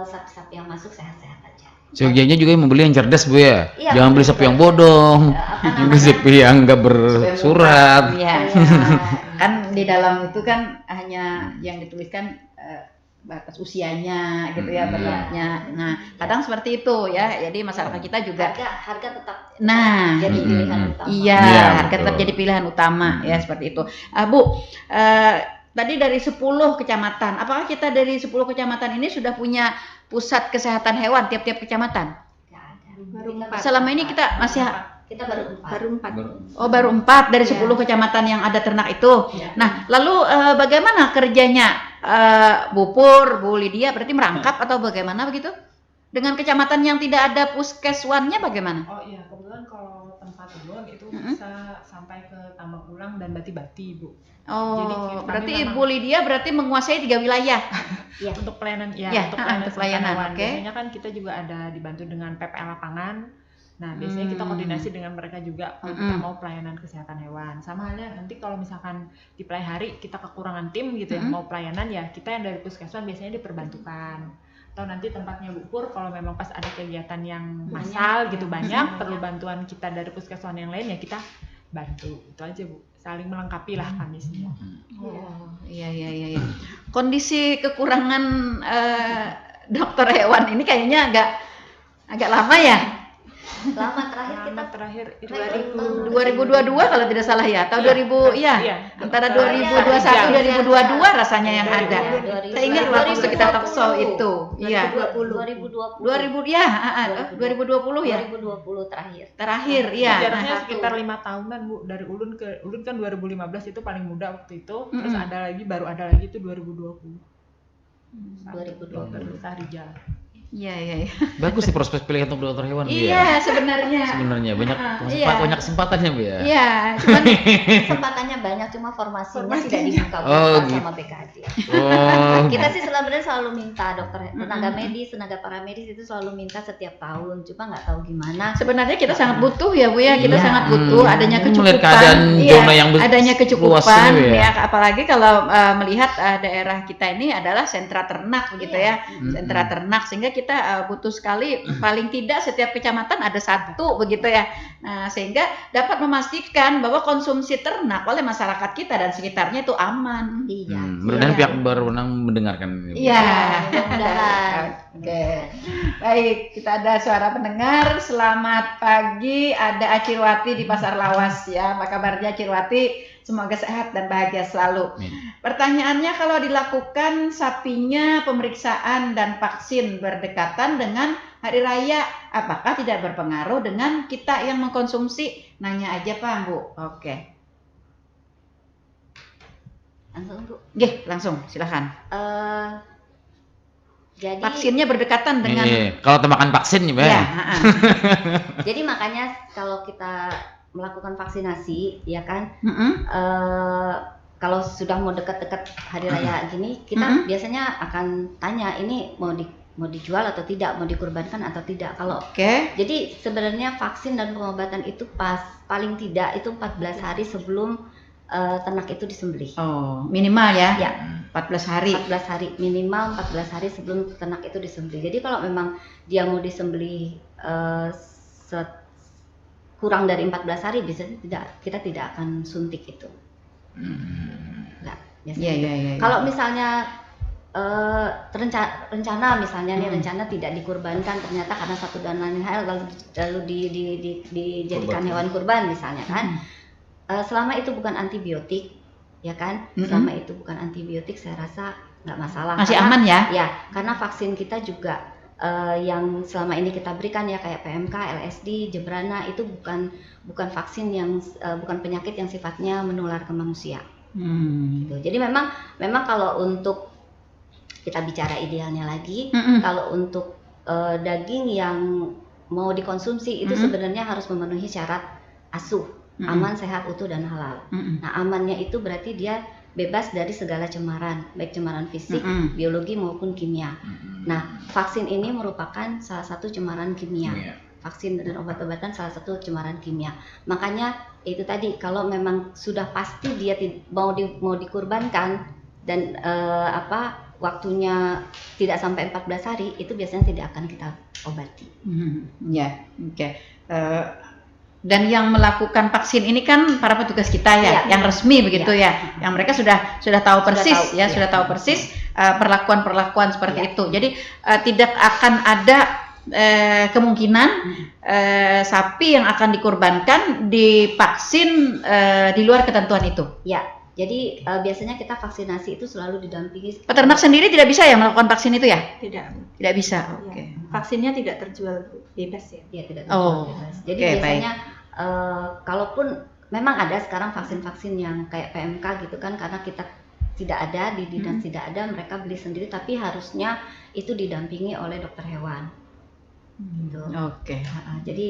C: sapi-sapi yang masuk sehat-sehat aja.
B: Sebagiannya juga membeli yang cerdas Bu ya.
C: Iya,
B: Jangan beli sapi yang bodong, beli sapi yang nggak bersurat.
A: Iya. Kan di dalam itu kan hanya yang dituliskan batas usianya gitu ya, beratnya. Nah kadang seperti itu ya. Jadi masyarakat kita juga
C: harga tetap
A: jadi
C: pilihan utama.
A: Iya, harga tetap jadi pilihan utama ya, seperti itu. Bu, tadi dari 10 kecamatan, apakah kita dari 10 kecamatan ini sudah punya pusat kesehatan hewan tiap-tiap kecamatan?
C: Nggak ada.
D: Baru 4.
A: Selama ini kita masih
C: Kita baru 4.
A: Oh, baru 4 dari 10 kecamatan yang ada ternak itu.
C: Ya.
A: Nah, lalu bagaimana kerjanya Bu Pur, Bu Lydia, berarti merangkap atau bagaimana begitu? Dengan kecamatan yang tidak ada puskeswannya bagaimana?
E: Oh iya, kebetulan kalau tempat duluan itu bisa sampai ke Tambak Ulang dan Bati-Bati, Bu.
A: Oh,
E: Jadi
A: berarti
E: memang,
A: Bu Lydia berarti menguasai 3 wilayah.
C: Ya.
E: Untuk pelayanan
A: untuk pelayanan,
E: hewan.
A: oke.
E: Biasanya kan kita juga ada dibantu dengan PPL lapangan. Nah, biasanya kita koordinasi dengan mereka juga kalau kita mau pelayanan kesehatan hewan. Sama halnya nanti kalau misalkan di pelai hari kita kekurangan tim gitu ya, mau pelayanan ya, kita yang dari puskesmas biasanya diperbantukan. atau nanti tempatnya Bu Pur kalau memang pas ada kegiatan yang massal gitu banyak perlu bantuan kita dari puskesmas yang lain ya kita bantu. Itu aja Bu, saling melengkapi lah kami semua.
A: Oh iya. Kondisi kekurangan dokter hewan ini kayaknya agak lama ya.
C: Lama terakhir kita
A: 2022 kalau tidak salah ya, atau 2000 antara 2021 2022 rasanya yang ada. Saya ingat waktu kita talk show itu. Iya.
C: 2020 terakhir
A: iya.
E: Jaraknya sekitar 5 tahunan Bu, dari Ulun kan 2015 itu paling muda waktu itu, terus baru ada lagi itu 2020.
C: 2020
E: sehari jalan.
A: Iya.
B: Bagus sih prospek pilihan untuk dokter hewan Bu
A: Iya,
B: ya.
A: sebenarnya
B: banyak kesempatannya Bu ya.
A: Iya, cuman
C: kesempatannya banyak, cuma formasinya tidak dibuka sama BKD. Kita sih sebenarnya selalu minta dokter, tenaga paramedis itu selalu minta setiap tahun, cuma nggak tahu gimana.
A: Sebenarnya kita sangat butuh ya Bu ya, kita sangat butuh adanya
B: Melihat
A: kecukupan.
B: keadaan zona yang
A: adanya
B: luas
A: kecukupan
B: ini, Bu,
A: ya, apalagi kalau melihat daerah kita ini adalah sentra ternak begitu ya. Sentra ternak, sehingga kita butuh sekali paling tidak setiap kecamatan ada satu begitu ya. Nah, sehingga dapat memastikan bahwa konsumsi ternak oleh masyarakat kita dan sekitarnya itu aman.
C: Iya.
B: Mudah-mudahan pihak berwenang mendengarkan ini, Bu.
A: Iya.
C: Mudah-mudahan.
A: Oke. Baik, kita ada suara pendengar. Selamat pagi, ada Acirwati di Pasar Lawas ya. Apa kabarnya Acirwati? Semoga sehat dan bahagia selalu. Pertanyaannya, kalau dilakukan sapinya pemeriksaan dan vaksin berdekatan dengan hari raya, apakah tidak berpengaruh dengan kita yang mengkonsumsi? Nanya aja Pak Bu. Oke.
C: Langsung Bu.
A: Langsung silakan.
C: Jadi
A: vaksinnya berdekatan dengan
B: kalau makan vaksin ya,
A: ya.
C: Jadi makanya kalau kita melakukan vaksinasi, ya kan, kalau sudah mau dekat-dekat hari raya gini, kita biasanya akan tanya ini mau dijual atau tidak, mau dikurbankan atau tidak. Kalau jadi sebenarnya vaksin dan pengobatan itu paling tidak itu 14 hari sebelum ternak itu disembelih.
A: Oh, minimal ya?
C: Ya.
A: 14 hari.
C: 14 hari, minimal 14 hari sebelum ternak itu disembelih. Jadi kalau memang dia mau disembelih kurang dari 14 hari, biasanya kita tidak akan suntik itu. Enggak, biasanya.
A: Iya.
C: Kalau misalnya rencana misalnya rencana tidak dikurbankan, ternyata karena satu dan lain hal lalu dijadikan hewan kurban misalnya kan. Selama itu bukan antibiotik, ya kan? Selama itu bukan antibiotik, saya rasa nggak masalah.
A: Masih aman ya?
C: Ya, karena vaksin kita juga yang selama ini kita berikan ya kayak PMK, LSD, Jebrana itu bukan vaksin yang bukan penyakit yang sifatnya menular ke manusia. Gitu. Jadi memang kalau untuk kita bicara idealnya lagi, kalau untuk daging yang mau dikonsumsi itu sebenarnya harus memenuhi syarat asuh, aman, sehat, utuh dan halal. Nah, amannya itu berarti dia bebas dari segala cemaran, baik cemaran fisik, biologi maupun kimia. Nah, vaksin ini merupakan salah satu cemaran kimia. Vaksin dan obat-obatan salah satu cemaran kimia. Makanya itu tadi, kalau memang sudah pasti dia mau dikurbankan dan waktunya tidak sampai 14 hari, itu biasanya tidak akan kita obati.
A: Dan yang melakukan vaksin ini kan para petugas kita ya, yang resmi begitu ya, yang mereka sudah tahu persis sudah tahu persis perlakuan seperti itu. Jadi tidak akan ada kemungkinan sapi yang akan dikurbankan divaksin di luar ketentuan itu.
C: Ya, jadi biasanya kita vaksinasi itu selalu didampingi.
A: Peternak sendiri tidak bisa ya melakukan vaksin itu ya?
D: Tidak
A: bisa. Oke.
D: Vaksinnya tidak terjual bebas ya?
C: Iya, tidak terjual bebas. Jadi biasanya kalaupun memang ada sekarang vaksin-vaksin yang kayak PMK gitu kan, karena kita tidak ada di dinas, tidak ada, mereka beli sendiri, tapi harusnya itu didampingi oleh dokter hewan. Gitu. Jadi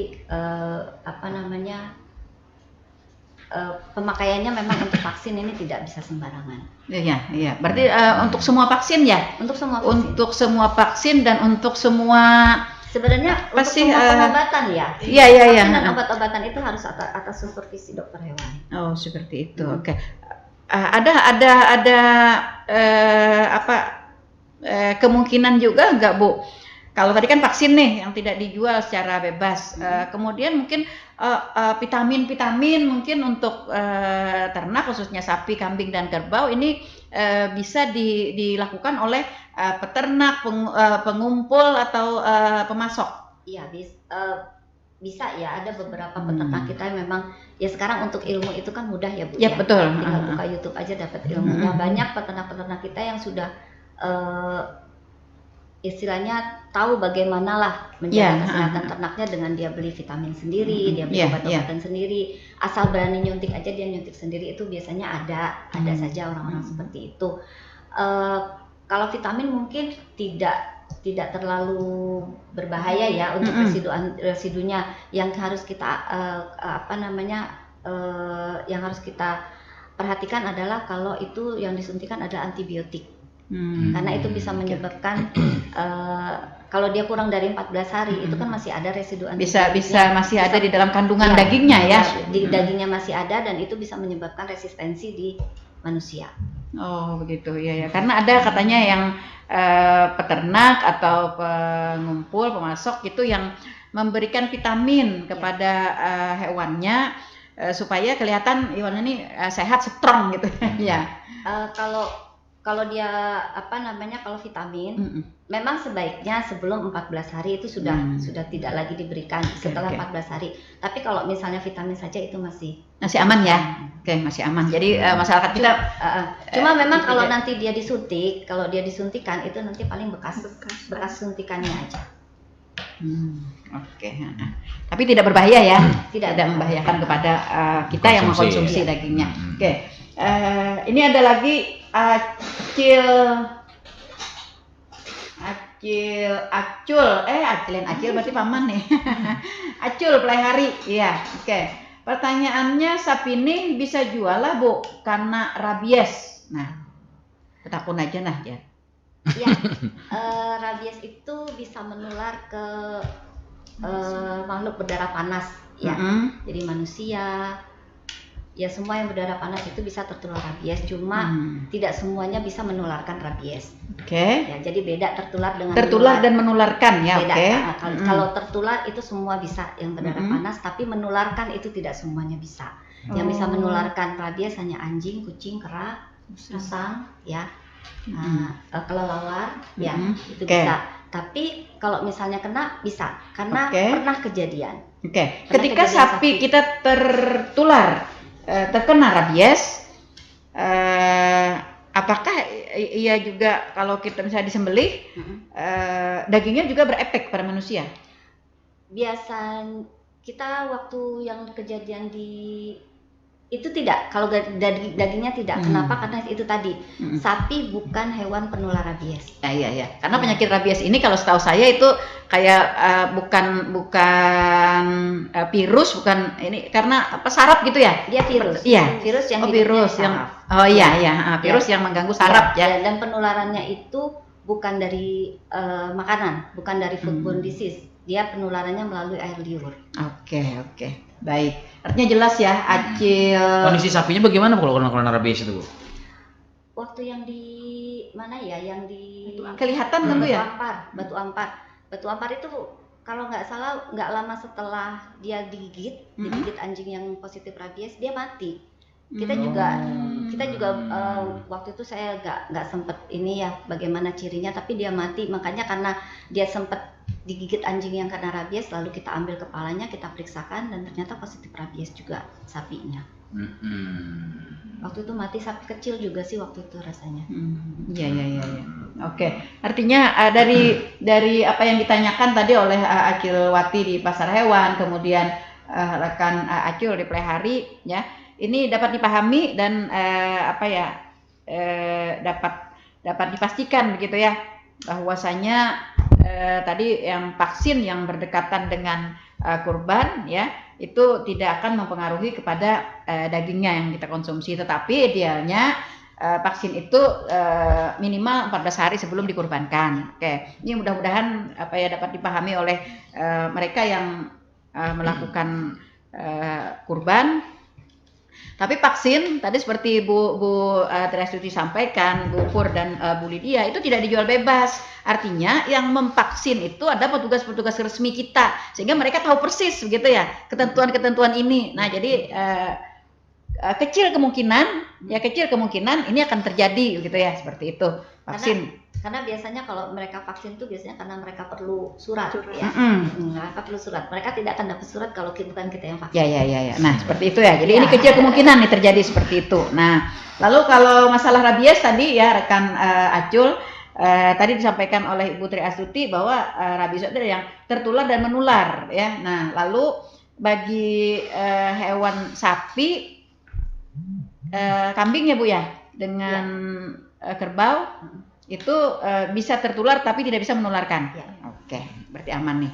C: pemakaiannya memang untuk vaksin ini tidak bisa sembarangan.
A: Iya. Berarti untuk semua vaksin ya?
C: Untuk semua vaksin.
A: Untuk semua vaksin dan untuk semua
C: sebenarnya untuk semua pengobatan ya.
A: Iya.
C: Dan obat-obatan itu harus atas supervisi dokter hewan.
A: Oh, seperti itu. Oke. Ada kemungkinan juga nggak Bu? Kalau tadi kan vaksin nih yang tidak dijual secara bebas, kemudian mungkin vitamin-vitamin mungkin untuk ternak khususnya sapi, kambing dan kerbau ini bisa dilakukan oleh peternak, pengumpul atau pemasok.
C: Iya, bisa ya, ada beberapa peternak kita yang memang ya sekarang untuk ilmu itu kan mudah ya Bu
A: ya. Betul.
C: Tinggal buka YouTube aja dapat ilmunya. Banyak peternak-peternak kita yang sudah istilahnya tahu bagaimana lah menjaga kesehatan ternaknya dengan dia beli vitamin sendiri, dia beli obat-obatan sendiri, asal berani nyuntik aja dia nyuntik sendiri, itu biasanya ada saja orang-orang seperti itu. Kalau vitamin mungkin tidak terlalu berbahaya ya untuk residunya. Yang harus kita yang harus kita perhatikan adalah kalau itu yang disuntikan adalah antibiotik. Karena itu bisa menyebabkan kalau dia kurang dari 14 hari itu kan masih ada residu antibiotik.
A: Bisa masih ada di dalam kandungan dagingnya ya.
C: Di dagingnya masih ada dan itu bisa menyebabkan resistensi di manusia.
A: Oh begitu ya. Karena ada katanya yang peternak atau pengumpul, pemasok gitu yang memberikan vitamin kepada hewannya supaya kelihatan hewan ini sehat, strong gitu ya.
C: Kalau dia kalau vitamin memang sebaiknya sebelum 14 hari itu sudah tidak lagi diberikan setelah 14 hari. Tapi kalau misalnya vitamin saja itu masih
A: aman ya. Masih aman. Jadi masyarakat kita
C: cuma memang kalau nanti dia disuntikan itu nanti paling bekas suntikannya aja.
A: Tapi tidak berbahaya ya. Tidak membahayakan kepada kita yang mengkonsumsi dagingnya. Ini ada lagi acil berarti paman nih. Acul pelihari. Iya, pertanyaannya sapi ini bisa jual lah Bu karena rabies. Nah, ketapun aja nah ya.
C: Iya, rabies itu bisa menular ke makhluk berdarah panas ya. Jadi manusia, ya semua yang berdarah panas itu bisa tertular rabies, cuma tidak semuanya bisa menularkan rabies. Ya, jadi beda tertular
A: dan menularkan ya.
C: Beda. Kalau tertular itu semua bisa yang berdarah panas, tapi menularkan itu tidak semuanya bisa. Yang bisa menularkan rabies hanya anjing, kucing, kera, musang, ya. Kelelawar, ya itu bisa. Tapi kalau misalnya kena bisa, karena pernah kejadian.
A: Ketika sapi kita terkena rabies, apakah ia juga kalau kita misalnya disembelih, dagingnya juga berefek pada manusia?
C: Biasa kita waktu yang kejadian itu tidak, kalau dagingnya tidak. Kenapa? Karena itu tadi sapi bukan hewan penular rabies.
A: Iya. Karena penyakit rabies ini kalau setahu saya itu kayak bukan virus, bukan ini karena saraf gitu ya?
C: Dia virus.
A: Iya.
C: Virus yang
A: virus yang virus yang mengganggu saraf ya.
C: Dan penularannya itu bukan dari makanan, bukan dari foodborne disease. Dia penularannya melalui air liur.
A: Oke. Baik. Artinya jelas ya, acil.
B: Kondisi sapinya bagaimana kalau kena rabies itu, Bu?
C: Waktu yang di mana ya? Yang di
A: kelihatan tentu ya?
C: Batu ampar. Batu ampar itu kalau nggak salah nggak lama setelah dia digigit anjing yang positif rabies, dia mati. Kita juga waktu itu saya nggak sempet ini ya bagaimana cirinya, tapi dia mati. Makanya karena dia sempet digigit anjing yang kena rabies, lalu kita ambil kepalanya, kita periksakan dan ternyata positif rabies juga sapinya. Waktu itu mati, sapi kecil juga sih waktu itu rasanya.
A: Iya. Oke. Artinya dari apa yang ditanyakan tadi oleh Acilwati di pasar hewan, kemudian rekan Acil di pelihari ya. Ini dapat dipahami dan dapat dipastikan begitu ya, bahwasanya tadi yang vaksin yang berdekatan dengan kurban ya itu tidak akan mempengaruhi kepada dagingnya yang kita konsumsi, tetapi idealnya vaksin itu minimal 14 hari sebelum dikurbankan. Ini mudah-mudahan dapat dipahami oleh mereka yang melakukan kurban. Tapi vaksin tadi seperti Bu Triastuti sampaikan, Bu Pur dan Bu Lydia itu tidak dijual bebas. Artinya yang memvaksin itu ada petugas-petugas resmi kita sehingga mereka tahu persis begitu ya ketentuan-ketentuan ini. Nah, jadi kecil kemungkinan ini akan terjadi gitu ya, seperti itu vaksin.
C: Karena biasanya kalau mereka vaksin itu biasanya karena mereka perlu surat. Ya. Mereka perlu surat. Mereka tidak akan dapat surat kalau bukan kita yang vaksin.
A: Ya. Nah, seperti itu ya. Jadi ini kecil kemungkinan nih terjadi seperti itu. Nah, lalu kalau masalah rabies tadi ya rekan Acul tadi disampaikan oleh Ibu Triastuti bahwa rabies itu yang tertular dan menular ya. Nah, lalu bagi hewan sapi, kambing ya Bu ya, dengan kerbau itu bisa tertular tapi tidak bisa menularkan.
C: Ya.
A: Oke, berarti aman nih.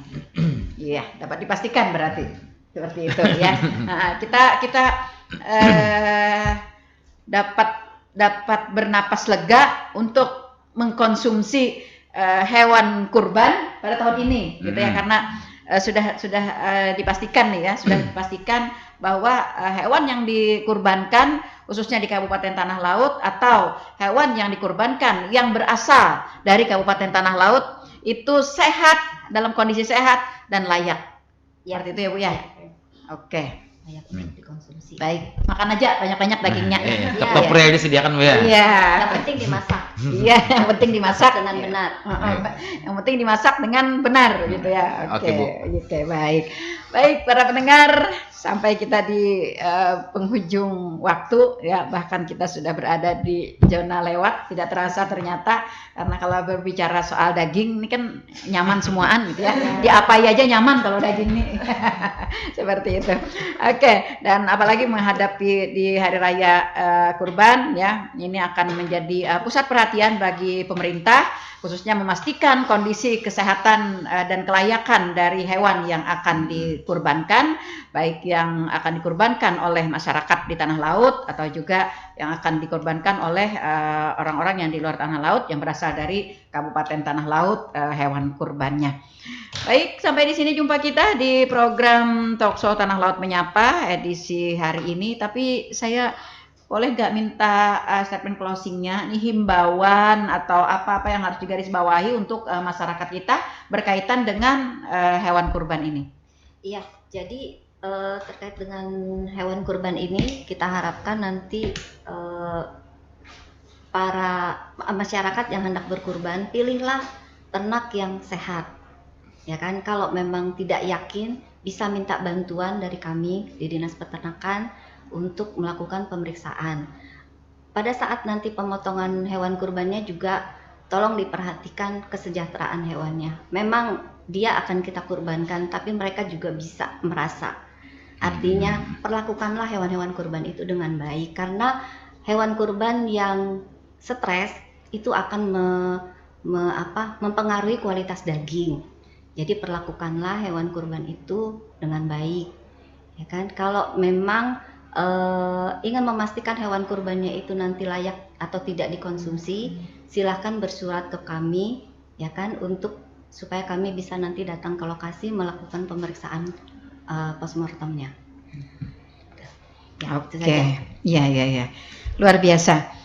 A: Iya, dapat dipastikan berarti seperti itu ya. Nah, kita dapat bernapas lega untuk mengkonsumsi hewan kurban pada tahun ini, gitu ya, karena sudah dipastikan nih ya, sudah dipastikan bahwa hewan yang dikurbankan khususnya di Kabupaten Tanah Laut atau hewan yang dikurbankan yang berasal dari Kabupaten Tanah Laut itu sehat, dalam kondisi sehat dan layak. Seperti itu ya Bu ya. Oke.
C: Layak untuk dikonsumsi.
A: Baik, makan aja banyak-banyak dagingnya.
B: Koper yang disediakan Bu ya.
A: Iya.
C: Yang penting dimasak.
A: Iya, yang penting dimasak
C: dengan benar.
A: Yang penting dimasak dengan benar gitu ya.
B: Oke, Bu.
A: Oke, baik. Baik para pendengar, sampai kita di penghujung waktu ya, bahkan kita sudah berada di zona lewat, tidak terasa ternyata, karena kalau berbicara soal daging ini kan nyaman semuaan gitu ya. Diapai aja nyaman kalau daging nih. Seperti itu. Oke, dan apalagi menghadapi di hari raya Kurban ya, ini akan menjadi pusat perhatian bagi pemerintah, khususnya memastikan kondisi kesehatan dan kelayakan dari hewan yang akan dikurbankan, baik yang akan dikurbankan oleh masyarakat di tanah laut atau juga yang akan dikurbankan oleh orang-orang yang di luar tanah laut yang berasal dari Kabupaten Tanah Laut, hewan kurbannya. Baik, sampai di sini jumpa kita di program Talkshow Tanah Laut Menyapa edisi hari ini. Tapi saya boleh nggak minta statement closingnya, nih himbauan atau apa-apa yang harus digarisbawahi untuk masyarakat kita berkaitan dengan hewan kurban ini?
C: Iya, jadi terkait dengan hewan kurban ini kita harapkan nanti para masyarakat yang hendak berkurban, pilihlah ternak yang sehat. Ya kan, kalau memang tidak yakin bisa minta bantuan dari kami di Dinas Peternakan untuk melakukan pemeriksaan. Pada saat nanti pemotongan hewan kurbannya juga tolong diperhatikan kesejahteraan hewannya. Memang dia akan kita kurbankan, tapi mereka juga bisa merasa. Artinya perlakukanlah hewan-hewan kurban itu dengan baik, karena hewan kurban yang stres itu akan mempengaruhi kualitas daging. Jadi perlakukanlah hewan kurban itu dengan baik. Ya kan? Kalau memang ingin memastikan hewan kurbannya itu nanti layak atau tidak dikonsumsi, silahkan bersurat ke kami, ya kan, untuk supaya kami bisa nanti datang ke lokasi melakukan pemeriksaan postmortemnya.
A: Ya, oke, ya, luar biasa.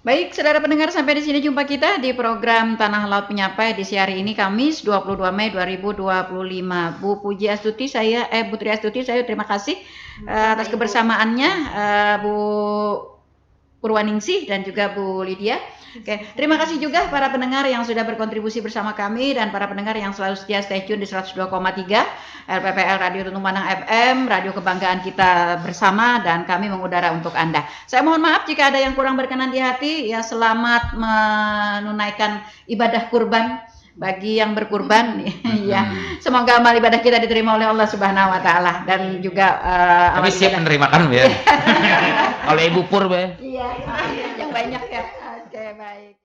A: Baik, saudara pendengar, sampai di sini jumpa kita di program Tanah Laut Menyapa edisi hari ini, Kamis 22 Mei 2025. Bu Triastuti, saya terima kasih atas kebersamaannya, Bu Purwaningsih dan juga Bu Lydia. Oke, terima kasih juga para pendengar yang sudah berkontribusi bersama kami dan para pendengar yang selalu setia stay tune di 102,3 RPPL Radio Tuntung Panang FM, radio kebanggaan kita bersama, dan kami mengudara untuk Anda. Saya mohon maaf jika ada yang kurang berkenan di hati. Ya, selamat menunaikan ibadah kurban bagi yang berkurban. Ya, semoga amal ibadah kita diterima oleh Allah Subhanahu wa taala, dan juga
B: kami siap menerimakan ya. Oleh Ibu Pur ya.
A: Iya, yang banyak ya. Oke, baik.